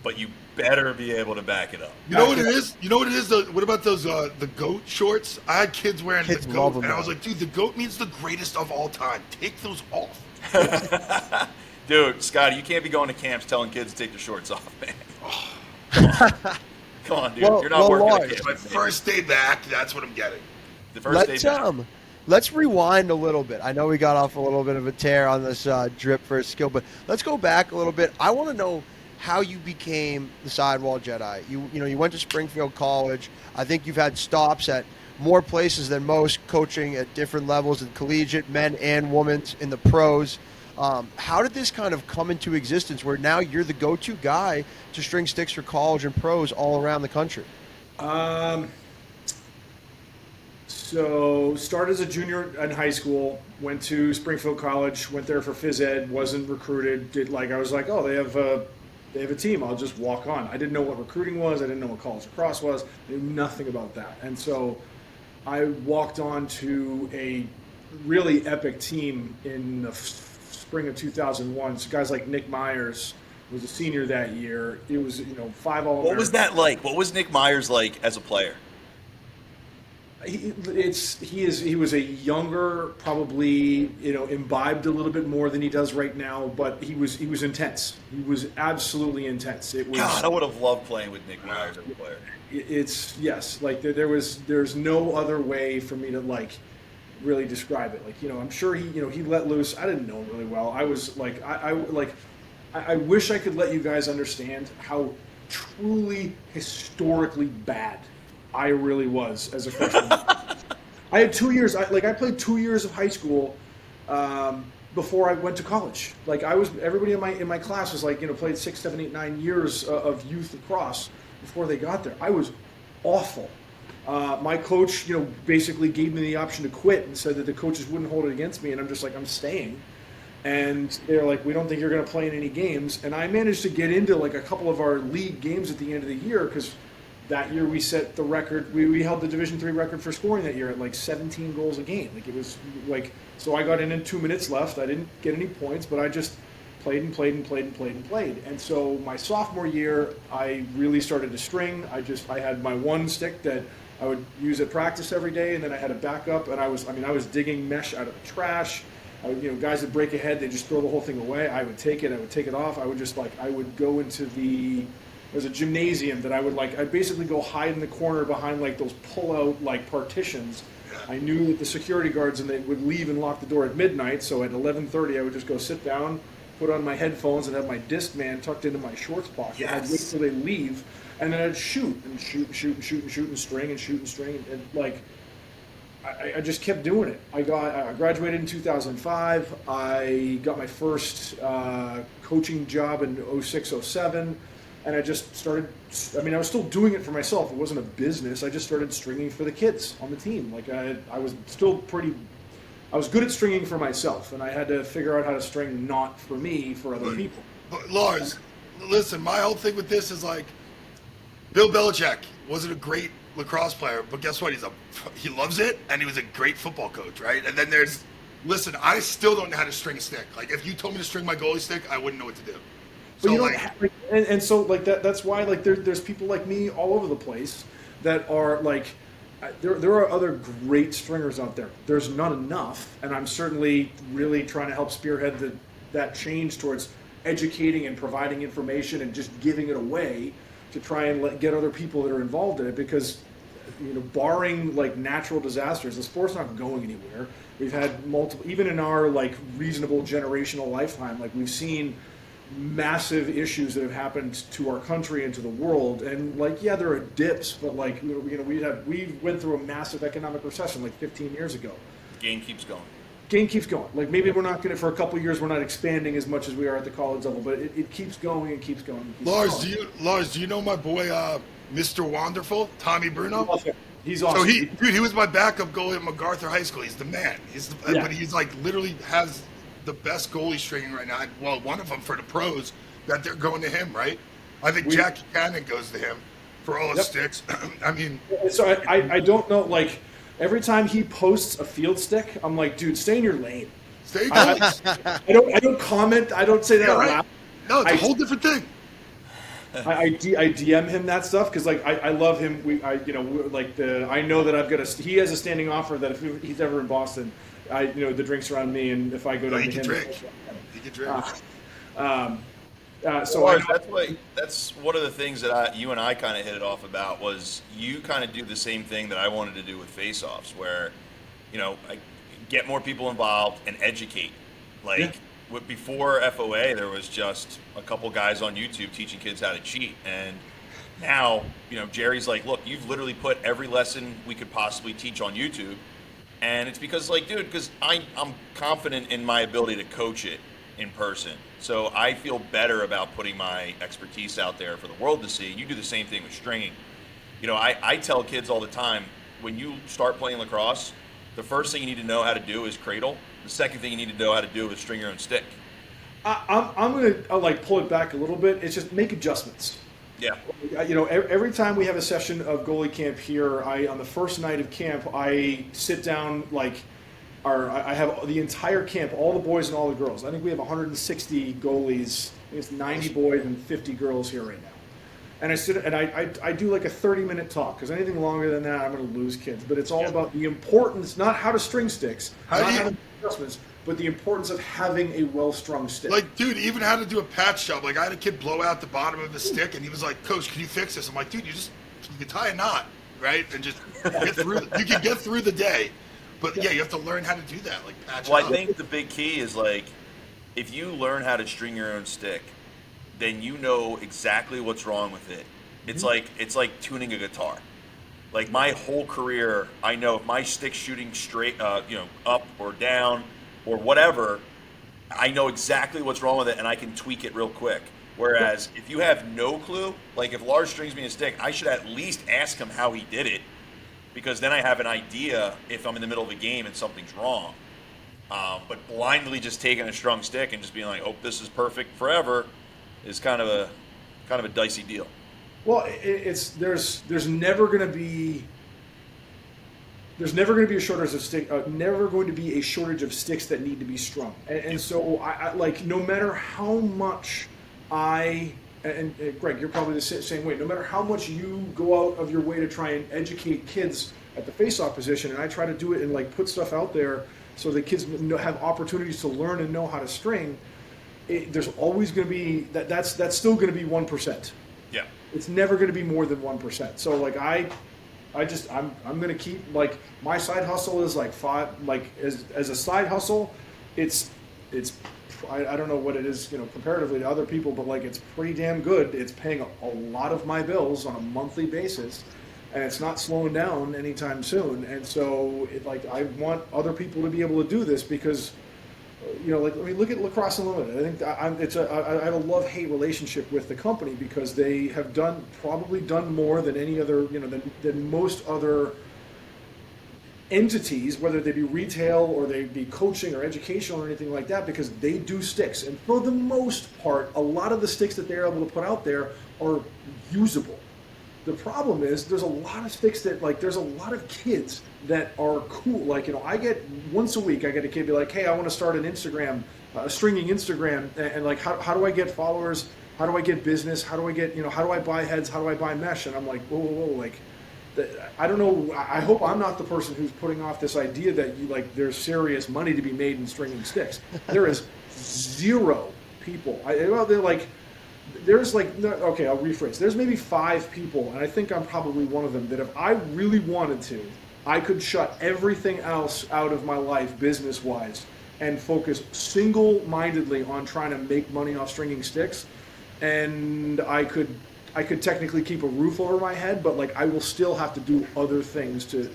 but you better be able to back it up. You know what it is? What about those the goat shorts? I had kids wearing Kids the love goat, them, and I was man. like, dude, the goat means the greatest of all time. Take those off. Dude, Scotty, you can't be going to camps telling kids to take their shorts off, man. Come on, dude. Well- You're not well, working Lars, at camp. My man. first day back, that's what I'm getting. The first day back. Let's rewind a little bit. I know we got off a little bit of a tear on this drip first skill, but let's go back a little bit. I want to know how you became the Sidewall Jedi. You went to Springfield College. I think you've had stops at more places than most, coaching at different levels in collegiate, men and women's, in the pros. How did this kind of come into existence where now you're the go-to guy to string sticks for college and pros all around the country? So started as a junior in high school, went to Springfield College, went there for phys ed, wasn't recruited. I was like, oh, they have a team. I'll just walk on. I didn't know what recruiting was. I didn't know what college lacrosse was. I knew nothing about that. And so I walked on to a really epic team in the spring of 2001. So guys like Nick Myers was a senior that year. It was 5 all. What was that like? What was Nick Myers like as a player? He was a younger, probably imbibed a little bit more than he does right now, but he was intense. He was absolutely intense. It was. God, I would have loved playing with Nick Myers as a player. It's yes, like there's no other way for me to like really describe it. Like I'm sure he let loose. I didn't know him really well. I was like I wish I could let you guys understand how truly historically bad I really was as a freshman. I had 2 years. I played 2 years of high school before I went to college. Like everybody in my class was played 6, 7, 8, 9 years of youth lacrosse before they got there. I was awful, My coach, basically gave me the option to quit and said that the coaches wouldn't hold it against me, and I'm just like, I'm staying. And they're like, we don't think you're going to play in any games. And I managed to get into like a couple of our league games at the end of the year because that year we set the record. We held the Division III record for scoring that year at like 17 goals a game. Like it was like, so I got in 2 minutes left. I didn't get any points, but I just played and played and played and played and played. And so my sophomore year, I really started to string. I had my one stick that I would use at practice every day, and then I had a backup. And I was digging mesh out of the trash. Guys that break ahead, they just throw the whole thing away. I would take it off. I would go into there's a gymnasium that I'd basically go hide in the corner behind like those pull-out like partitions. I knew that the security guards and they would leave and lock the door at midnight, so at 11:30 I would just go sit down, put on my headphones, and have my Discman tucked into my shorts pocket. Yes. I'd wait till they leave, and then I'd shoot and string and like I just kept doing it. I graduated in 2005. I got my first coaching job in 06, 07, and I just started. I was still doing it for myself. It wasn't a business. I just started stringing for the kids on the team. Like I was still I was good at stringing for myself, and I had to figure out how to string not for me, for other people. But Lars, listen, my whole thing with this is like, Bill Belichick wasn't a great lacrosse player, but guess what? He loves it, and he was a great football coach, right? And then listen, I still don't know how to string a stick. Like, if you told me to string my goalie stick, I wouldn't know what to do. So so that's why like there's people like me all over the place that are like, there are other great stringers out there. There's not enough, and I'm certainly really trying to help spearhead that change towards educating and providing information and just giving it away to try and get other people that are involved in it, because barring like natural disasters, the sport's not going anywhere. We've had multiple, even in our like reasonable generational lifetime, like we've seen massive issues that have happened to our country and to the world. And like, yeah, there are dips, but like we went through a massive economic recession like 15 years ago. Game keeps going. Like maybe we're not going to, for a couple of years, we're not expanding as much as we are at the college level, but it keeps going and keeps going. And keeps going. Lars, do you know my boy, Mr. Wonderful, Tommy Bruno? He's awesome. So he was my backup goalie at MacArthur High School. He's the man. But he's like literally has the best goalie stringing right now. Well, one of them for the pros that they're going to him, right? I think Jackie Cannon goes to him for all his sticks. I mean, so I don't know, like. Every time he posts a field stick, I'm like, dude, stay in your lane. Stay in I don't comment. I don't say that out loud. No, it's a whole different thing. I DM him that stuff because like I love him. I know that I've got he has a standing offer that if he's ever in Boston, the drinks are on me, and if I go down to him, he can drink. That's one of the things that you and I kind of hit it off about, was you kind of do the same thing that I wanted to do with face-offs, where I get more people involved and educate. Before FOA, there was just a couple guys on YouTube teaching kids how to cheat, and now Jerry's like, look, you've literally put every lesson we could possibly teach on YouTube, and it's because I'm confident in my ability to coach it in person. So I feel better about putting my expertise out there for the world to see. You do the same thing with stringing. I tell kids all the time, when you start playing lacrosse, the first thing you need to know how to do is cradle. The second thing you need to know how to do is string your own stick. I'm going to pull it back a little bit. It's just make adjustments. Yeah. Every time we have a session of goalie camp here, on the first night of camp, I sit down I have the entire camp, all the boys and all the girls. I think we have 160 goalies. I think it's 90 boys and 50 girls here right now. And I sit and I do like a 30-minute talk, because anything longer than that, I'm going to lose kids. But it's all about the importance, not how to string sticks, how to do adjustments, but the importance of having a well-strung stick. Like, dude, even how to do a patch job. Like, I had a kid blow out the bottom of his stick, and he was like, "Coach, can you fix this?" I'm like, "Dude, you can tie a knot, right, and just get through. You can get through the day." But you have to learn how to do that, like patch. Well, I think the big key is if you learn how to string your own stick, then you know exactly what's wrong with it. It's like tuning a guitar. Like my whole career, I know if my stick's shooting straight, up or down or whatever, I know exactly what's wrong with it, and I can tweak it real quick. Whereas if you have no clue, like if Lars strings me a stick, I should at least ask him how he did it. because then I have an idea if I'm in the middle of a game and something's wrong. But blindly just taking a strung stick and just being like, "Oh, this is perfect forever," is kind of a dicey deal. Well, there's never going to be a shortage of never going to be a shortage of sticks that need to be strung. And so I like, no matter how much and Greg, you're probably the same way. No matter how much you go out of your way to try and educate kids at the face-off position, and I try to do it and like put stuff out there so that kids have opportunities to learn and know how to string. There's always going to be that's still going to be 1%. Yeah. It's never going to be more than 1%. So like I'm going to keep, like, my side hustle is like as a side hustle, it's I don't know what it is, comparatively to other people, but like, it's pretty damn good. It's paying a lot of my bills on a monthly basis, and it's not slowing down anytime soon. And so I want other people to be able to do this because, look at Lacrosse Unlimited. I think I have a love-hate relationship with the company because they have probably done more than any other, than most other entities, whether they be retail or they be coaching or educational or anything like that, because they do sticks. And for the most part, a lot of the sticks that they're able to put out there are usable. The problem is there's a lot of sticks that, like, there's a lot of kids that are cool. Like, I get once a week, I get a kid be like, "Hey, I want to start an Instagram, stringing Instagram, and like, how do I get followers? How do I get business? How do I get, how do I buy heads? How do I buy mesh?" And I'm like, whoa, like, I don't know. I hope I'm not the person who's putting off this idea that there's serious money to be made in stringing sticks. There is zero people. There's okay, I'll rephrase. There's maybe 5 people, and I think I'm probably one of them, that if I really wanted to, I could shut everything else out of my life business-wise and focus single-mindedly on trying to make money off stringing sticks, and I could technically keep a roof over my head, but I will still have to do other things to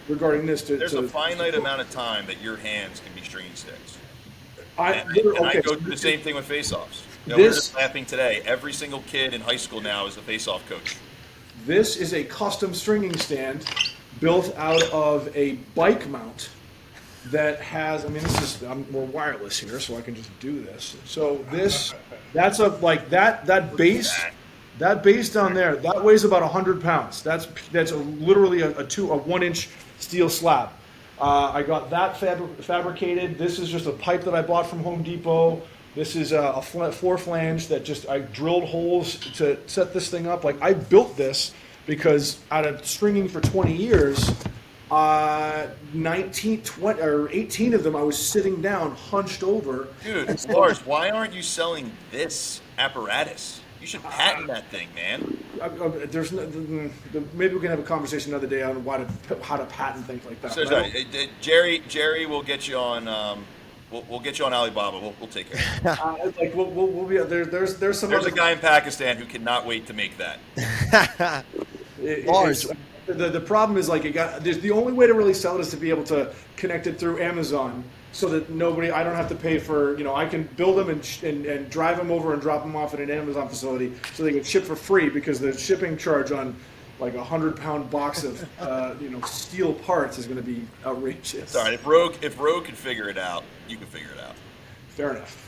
regarding this. There's a finite amount of time that your hands can be stringing sticks. I go through the same thing with face-offs. We're just laughing today. Every single kid in high school now is a face-off coach. This is a custom stringing stand built out of a bike mount that has, we're wireless here, so I can just do this. So that's that base down there, that weighs about 100 pounds. That's literally a 1-inch steel slab. I got that fabricated. This is just a pipe that I bought from Home Depot. This is a 4-flange that I drilled holes to set this thing up. I built this because out of stringing for 20 years, 19, 20, or 18 of them, I was sitting down, hunched over. Dude, Lars, why aren't you selling this apparatus? You should patent that thing, man. There's maybe we can have a conversation another day on how to patent things like that. So, Jerry will get you on. We'll get you on Alibaba. We'll take care of it. We'll be there's some. There's a guy in Pakistan who cannot wait to make that. Lars. The problem is the only way to really sell it is to be able to connect it through Amazon, so that I don't have to pay for, I can build them and drive them over and drop them off at an Amazon facility so they get shipped for free, because the shipping charge on a 100-pound box of steel parts is going to be outrageous. All right, if Rogue can figure it out, you can figure it out. Fair enough.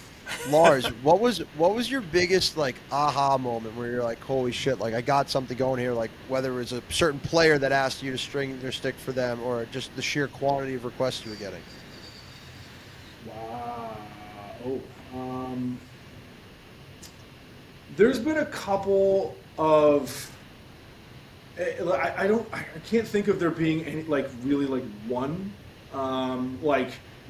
Lars, what was your biggest aha moment where you're like, holy shit, I got something going here, whether it was a certain player that asked you to string their stick for them, or just the sheer quantity of requests you were getting? Wow. There's been a couple of I can't think of there being any really one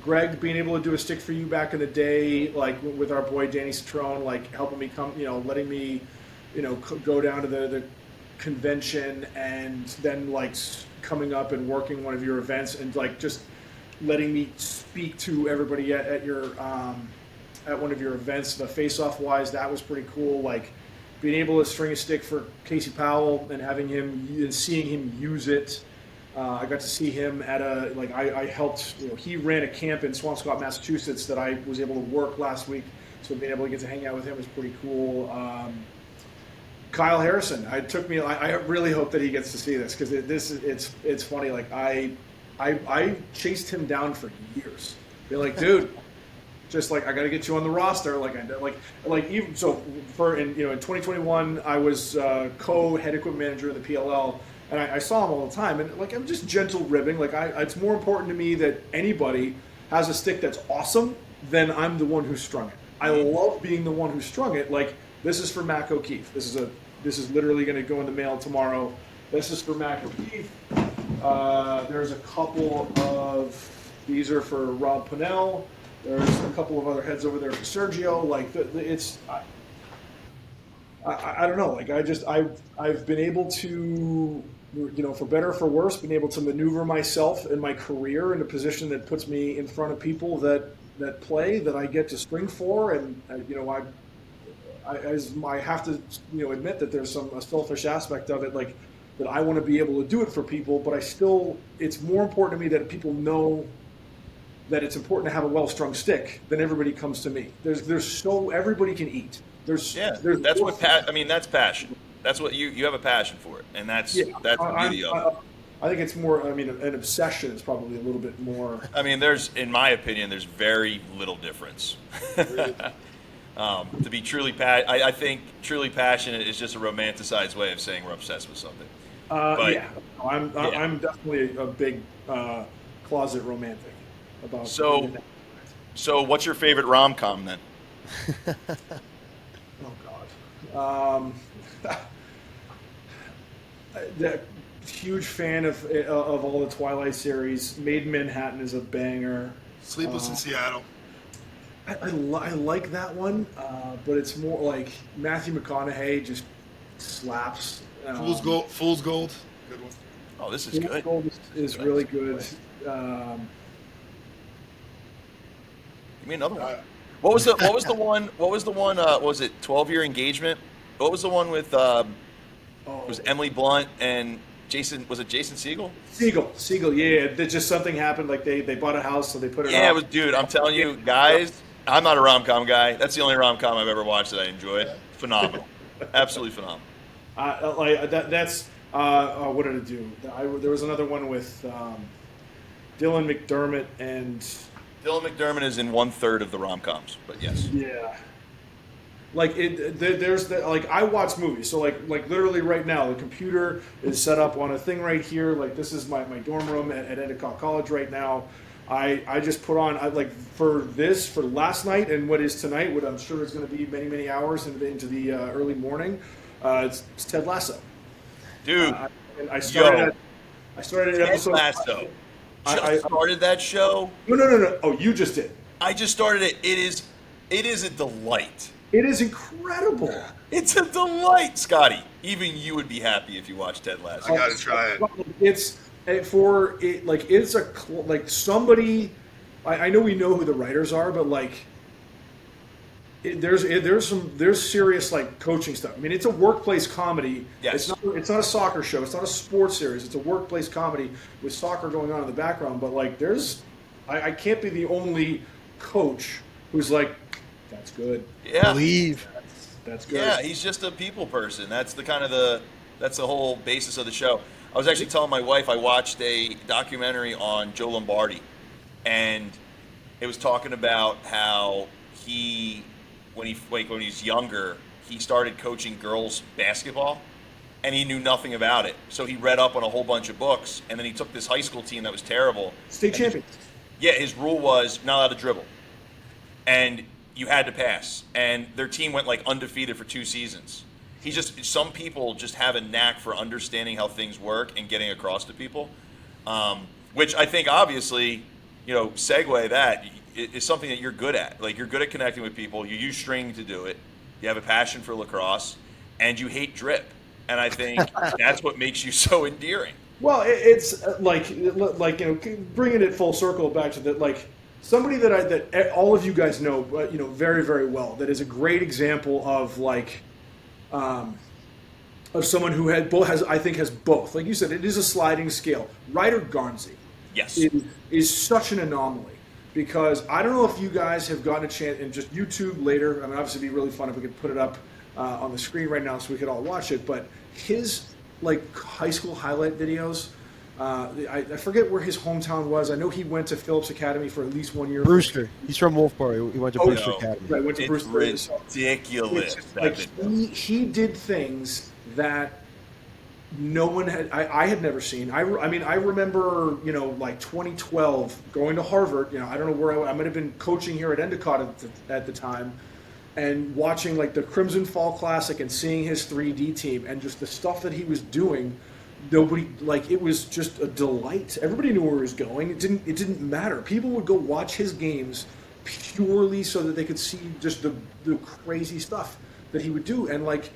Greg being able to do a stick for you back in the day, with our boy Danny Citrone, helping me come, letting me, go down to the convention, and then coming up and working one of your events, and just letting me speak to everybody at your at one of your events. The face-off wise, that was pretty cool. Being able to string a stick for Casey Powell and having him and seeing him use it. I got to see him at I helped, he ran a camp in Swampscott, Massachusetts that I was able to work last week. So being able to get to hang out with him was pretty cool. Kyle Harrison. I really hope that he gets to see this because it's funny. Like I chased him down for years. Be like, dude, just like I got to get you on the roster. Like even so in 2021 I was co-head equipment manager in the PLL, and I saw him all the time. And like I'm just gentle ribbing. Like it's more important to me that anybody has a stick that's awesome than I'm the one who strung it. I love being the one who strung it. Like this is for Mac O'Keefe. This is literally going to go in the mail tomorrow. This is for Mac O'Keefe. There's a couple of these are for Rob Pinnell. There's a couple of other heads over there for Sergio. Like it's I don't know. Like I've been able to, for better or for worse, been able to maneuver myself in my career in a position that puts me in front of people that play that I get to string for, and I have to admit that there's a selfish aspect of it, like that I want to be able to do it for people, but it's more important to me that people know that it's important to have a well-strung stick. Then everybody comes to me. Everybody can eat. That's passion. That's what you have a passion for it, and that's the beauty of it. I think it's more. I mean, an obsession is probably a little bit more. I mean, in my opinion, there's very little difference. To be truly I think truly passionate is just a romanticized way of saying we're obsessed with something. I'm definitely a big closet romantic about. So what's your favorite rom-com then? Oh God. Huge fan of all the Twilight series. Made in Manhattan is a banger. Sleepless in Seattle. I like that one, but it's more like Matthew McConaughey just slaps. Fool's Gold. Good one. Oh, this is good. Fool's Gold is really good. Give me another one. What was the one? What was the one? Was it 12-Year Engagement? What was the one with? It was Emily Blunt and Jason. Was it Jason Segel? Segel. Yeah. Just something happened. Like they bought a house, so they put it. Yeah, it was. Dude, I'm telling you, guys. I'm not a rom-com guy. That's the only rom-com I've ever watched that I enjoyed. Phenomenal. Absolutely phenomenal. That's what did it do? There was another one with Dylan McDermott and. Dylan McDermott is in 1/3 of the rom-coms, but yes. Yeah. Like I watch movies, so like literally right now the computer is set up on a thing right here. Like this is my dorm room at Endicott College right now. I just put on for last night and what is tonight, what I'm sure is going to be many hours into the early morning. It's Ted Lasso. Dude, I started Ted episode. Lasso. I started that show. No. Oh, you just did. I just started it. It is a delight. It is incredible. It's a delight, Scotty. Even you would be happy if you watced Ted Lasso. I gotta try it. It's somebody. I know we know who the writers are, but there's serious coaching stuff. I mean, it's a workplace comedy. Yes. It's not a soccer show. It's not a sports series. It's a workplace comedy with soccer going on in the background. But I can't be the only coach who's like, that's good. Yeah. Believe. That's good. Yeah, he's just a people person. That's that's the whole basis of the show. I was actually telling my wife I watched a documentary on Joe Lombardi, and it was talking about how when he was younger, he started coaching girls basketball, and he knew nothing about it. So he read up on a whole bunch of books, and then he took this high school team that was terrible. State champions. His rule was not allowed to dribble, and you had to pass. And their team went undefeated for 2 seasons. Some people just have a knack for understanding how things work and getting across to people, which I think obviously, segue that is something that you're good at. You're good at connecting with people. You use string to do it. You have a passion for lacrosse, and you hate drip. And I think that's what makes you so endearing. Well, it's bringing it full circle back to that, somebody that all of you guys know, very, very well. That is a great example of someone who has both. Like you said, it is a sliding scale. Ryder Garnsey, yes, is such an anomaly because I don't know if you guys have gotten a chance and just YouTube later. I mean, obviously, it'd be really fun if we could put it up on the screen right now so we could all watch it. But his like high school highlight videos. I forget where his hometown was. I know he went to Phillips Academy for at least 1 year. Brewster. He's from Wolfboro. He went to Brewster Academy. Right, went to It's Brewster. ridiculous. Like he did things that no one had. I had never seen. I mean, I remember, you know, like 2012 going to Harvard. You know, I don't know where I might have been coaching here at Endicott at the time, and watching like the Crimson Fall Classic and seeing his 3D team and just the stuff that he was doing. Nobody, like, it was just a delight. Everybody knew where he was going. It didn't matter. People would go watch his games purely so that they could see just the crazy stuff that he would do. And like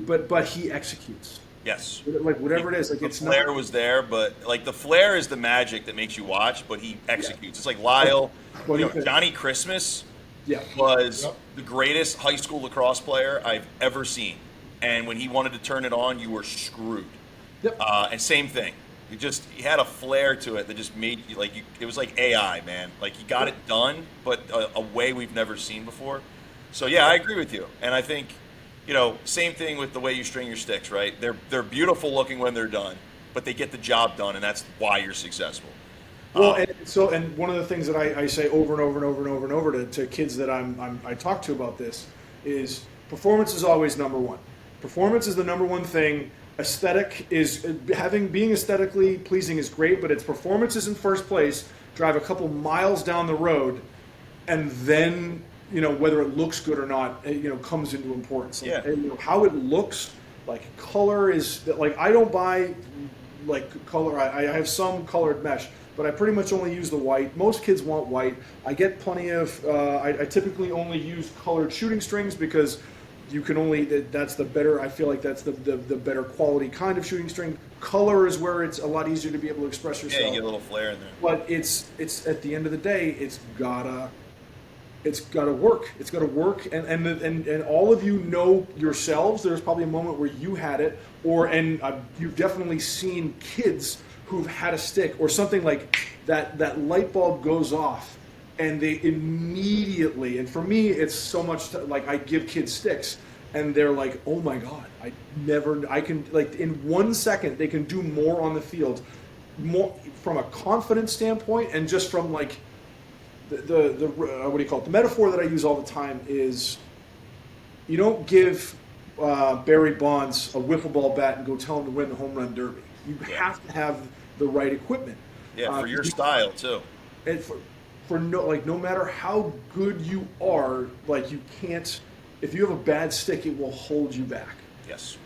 but he executes. Yes. Like whatever it is, like the it's flair not. was there, but like the flair is the magic that makes you watch. But he executes. It's like Lyle, What do you think? Johnny Christmas Yeah. was the greatest high school lacrosse player I've ever seen. And when he wanted to turn it on, you were screwed. Yep. And same thing. He had a flair to it that just made you like it was like AI, man. Like he got it done, but a way we've never seen before. So yeah, I agree with you. And I think, you know, same thing with the way you string your sticks, right? They're beautiful looking when they're done, but they get the job done, and that's why you're successful. Well, and one of the things that I say over and over and over and over and over to kids that I talk to about this is performance is always number one. Performance is the number one thing. Aesthetic is being aesthetically pleasing is great, but its performance is in first place. Drive a couple miles down the road, and then, you know, whether it looks good or not, you know, comes into importance. Yeah. And, you know, how it looks, like color is like, I don't buy like color. I have some colored mesh, but I pretty much only use the white. Most kids want white. I get plenty of. I typically only use colored shooting strings because you can only, that's the better, I feel like that's the better quality kind of shooting string. Color is where it's a lot easier to be able to express yourself. Yeah, you get a little flair in there. But it's at the end of the day, it's gotta work. It's gotta work, and all of you know yourselves. There's probably a moment where you had it, you've definitely seen kids who've had a stick or something like that. That light bulb goes off, and they immediately. And for me, it's so much like I give kids sticks, and they're like, "Oh my God, I can like in 1 second they can do more on the field, more from a confidence standpoint, and just from like." The what do you call it? The metaphor that I use all the time is, you don't give Barry Bonds a wiffle ball bat and go tell him to win the home run derby. You have to have the right equipment. Yeah, for your style too. And for no matter how good you are, like you can't. If you have a bad stick, it will hold you back. Yes.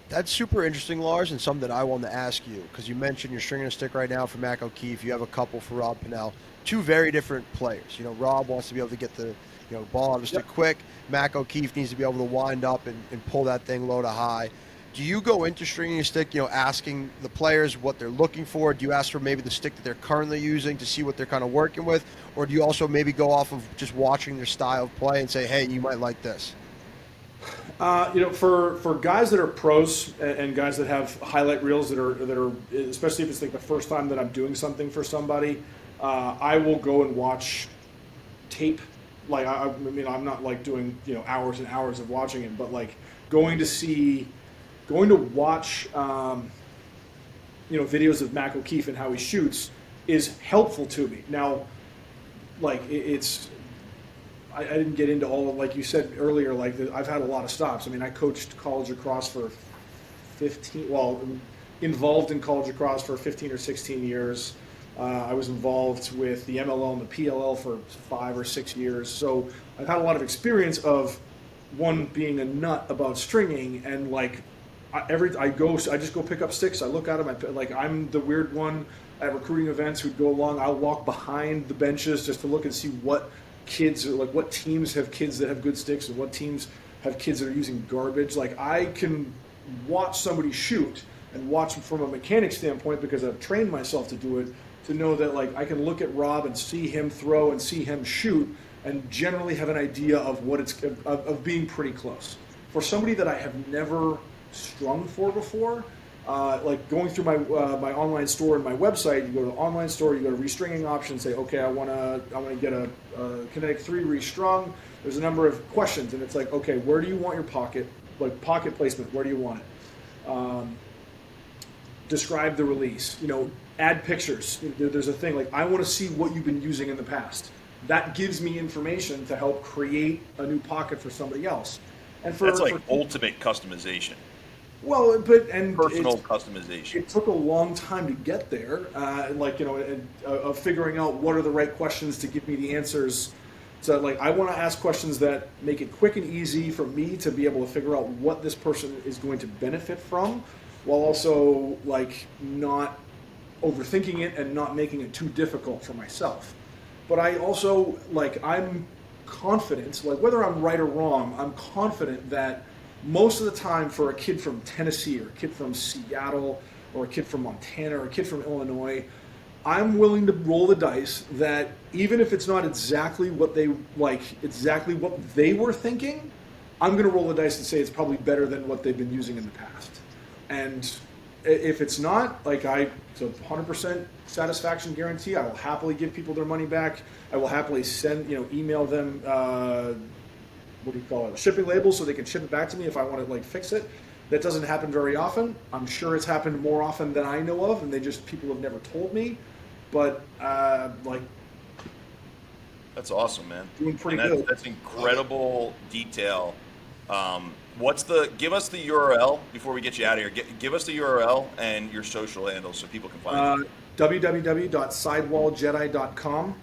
That's super interesting, Lars, and something that I wanted to ask you, because you mentioned you're stringing a stick right now for Mac O'Keefe. You have a couple for Rob Pinnell. Two very different players. You know, Rob wants to be able to get the ball out of the stick quick. Mac O'Keefe needs to be able to wind up and pull that thing low to high. Do you go into stringing a stick, asking the players what they're looking for? Do you ask for maybe the stick that they're currently using to see what they're kind of working with? Or do you also maybe go off of just watching their style of play and say, hey, you might like this? For guys that are pros and guys that have highlight reels that are especially if it's like the first time that I'm doing something for somebody, I will go and watch tape. Like I mean, I'm not like doing hours and hours of watching it, but like going to watch videos of Mac O'Keefe and how he shoots is helpful to me. Now, like I didn't get into all of, like you said earlier, like I've had a lot of stops. I mean, I coached college lacrosse for involved in college lacrosse for 15 or 16 years. I was involved with the MLL and the PLL for 5 or 6 years. So I've had a lot of experience of being a nut about stringing, and like I just go pick up sticks. I look at them. I'm the weird one at recruiting events who'd go along. I'll walk behind the benches just to look and see what teams have kids that have good sticks and what teams have kids that are using garbage. Like I can watch somebody shoot and watch from a mechanic standpoint because I've trained myself to do it, to know that like I can look at Rob and see him throw and see him shoot and generally have an idea of what of being pretty close. For somebody that I have never strung for before, like going through my online store and my website, you go to the online store, you go to restringing options, say, okay, I want to get a Kinetic 3 restrung. There's a number of questions, and it's like, okay, where do you want your pocket? Like pocket placement, where do you want it? Describe the release. Add pictures. There's a thing like I want to see what you've been using in the past. That gives me information to help create a new pocket for somebody else. And that's like ultimate customization. Well, personal customization. It took a long time to get there, of figuring out what are the right questions to give me the answers. So, like, I want to ask questions that make it quick and easy for me to be able to figure out what this person is going to benefit from, while also like not overthinking it and not making it too difficult for myself. But I also I'm confident, like whether I'm right or wrong, I'm confident that most of the time for a kid from Tennessee or a kid from Seattle or a kid from Montana or a kid from Illinois, I'm willing to roll the dice that even if it's not exactly what they were thinking, I'm going to roll the dice and say it's probably better than what they've been using in the past. And if it's not, it's a 100% satisfaction guarantee. I will happily give people their money back. I will happily send, email them, shipping labels so they can ship it back to me if I want to fix it. That doesn't happen very often. I'm sure it's happened more often than I know of, and people have never told me. But that's awesome, man. Doing pretty good. That's incredible detail. Give us the URL before we get you out of here. Give us the URL and your social handles so people can find you. www.sidewalljedi.com.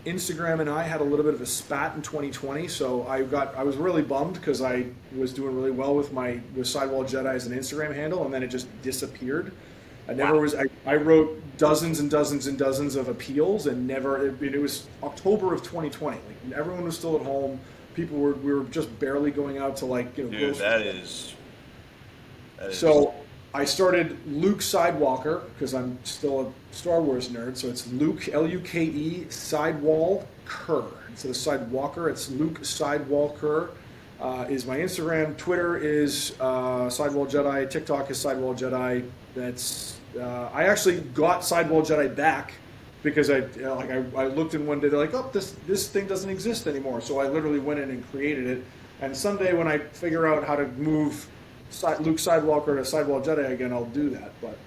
Instagram and I had a little bit of a spat in 2020, so I was really bummed because I was doing really well with Sidewall Jedi as an Instagram handle, and then it just disappeared. I wrote dozens and dozens and dozens of appeals, and it was October of 2020. Everyone was still at home. We were just barely going out to Dude, that is. So I started Luke Sidewalker because I'm still a Star Wars nerd. So it's Luke Luke Sidewall Kerr. Instead of Sidewalker, it's Luke Sidewall Kerr. Is my Instagram. Twitter is Sidewall Jedi. TikTok is Sidewall Jedi. I actually got Sidewall Jedi back because I looked in one day, they're like, oh, this thing doesn't exist anymore. So I literally went in and created it. And someday when I figure out how to move Luke Sidewalker to Sidewall Jedi again, I'll do that. But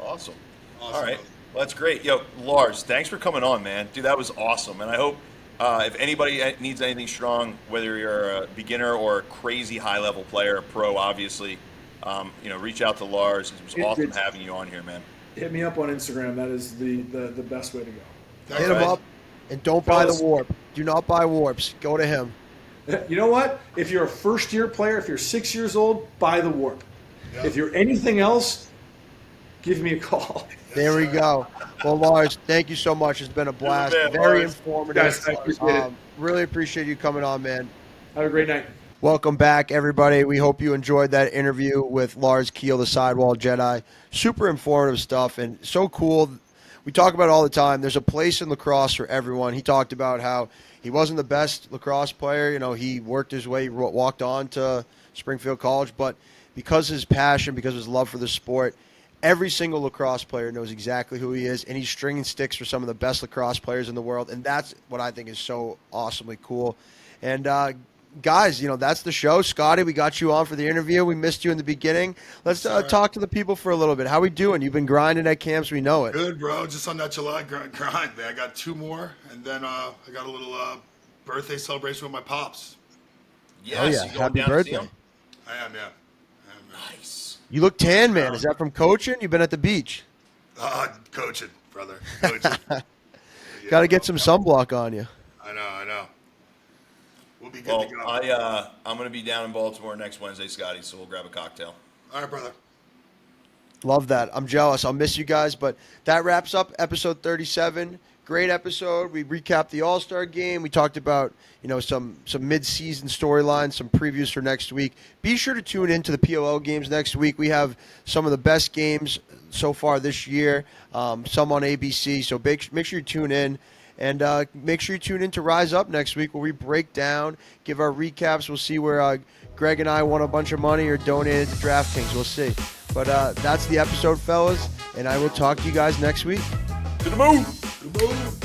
awesome. All right. Well, that's great. Yo, Lars, thanks for coming on, man. Dude, that was awesome. And I hope if anybody needs anything strong, whether you're a beginner or a crazy high-level player, a pro, obviously, reach out to Lars. It was awesome having you on here, man. Hit me up on Instagram. That is the best way to go. Hit him up, and don't buy the warp. Do not buy warps. Go to him. You know what? If you're a first-year player, if you're 6 years old, buy the warp. Yep. If you're anything else, give me a call. There we go. Well, Lars, thank you so much. It's been a blast. Very informative. Guys, I appreciate it. Really appreciate you coming on, man. Have a great night. Welcome back, everybody. We hope you enjoyed that interview with Lars Keel, the Sidewall Jedi. Super informative stuff and so cool. We talk about it all the time. There's a place in lacrosse for everyone. He talked about how he wasn't the best lacrosse player. He worked his way, walked on to Springfield College, but because of his passion, because of his love for the sport, every single lacrosse player knows exactly who he is, and he's stringing sticks for some of the best lacrosse players in the world, and that's what I think is so awesomely cool. And guys, that's the show. Scotty, we got you on for the interview. We missed you in the beginning. Let's talk to the people for a little bit. How we doing? You've been grinding at camps. We know it. Good, bro. Just on that July grind, man. I got 2 more, and then I got a little birthday celebration with my pops. Yes, oh, yeah. Happy birthday. I am, yeah. Nice. You look tan, man. Is that from coaching? You've been at the beach. Coaching, brother. Coaching. Got to get some sunblock on you. I know. We'll be good to go. I'm going to be down in Baltimore next Wednesday, Scotty, so we'll grab a cocktail. All right, brother. Love that. I'm jealous. I'll miss you guys, but that wraps up episode 37. Great episode. We recapped the All-Star game. We talked about, some mid-season storylines, some previews for next week. Be sure to tune in to the PLL games next week. We have some of the best games so far this year, some on ABC, so make sure you tune in. And make sure you tune in to Rise Up next week where we break down, give our recaps. We'll see where Greg and I won a bunch of money or donated to DraftKings. We'll see. But that's the episode, fellas, and I will talk to you guys next week. To the moon. Boom.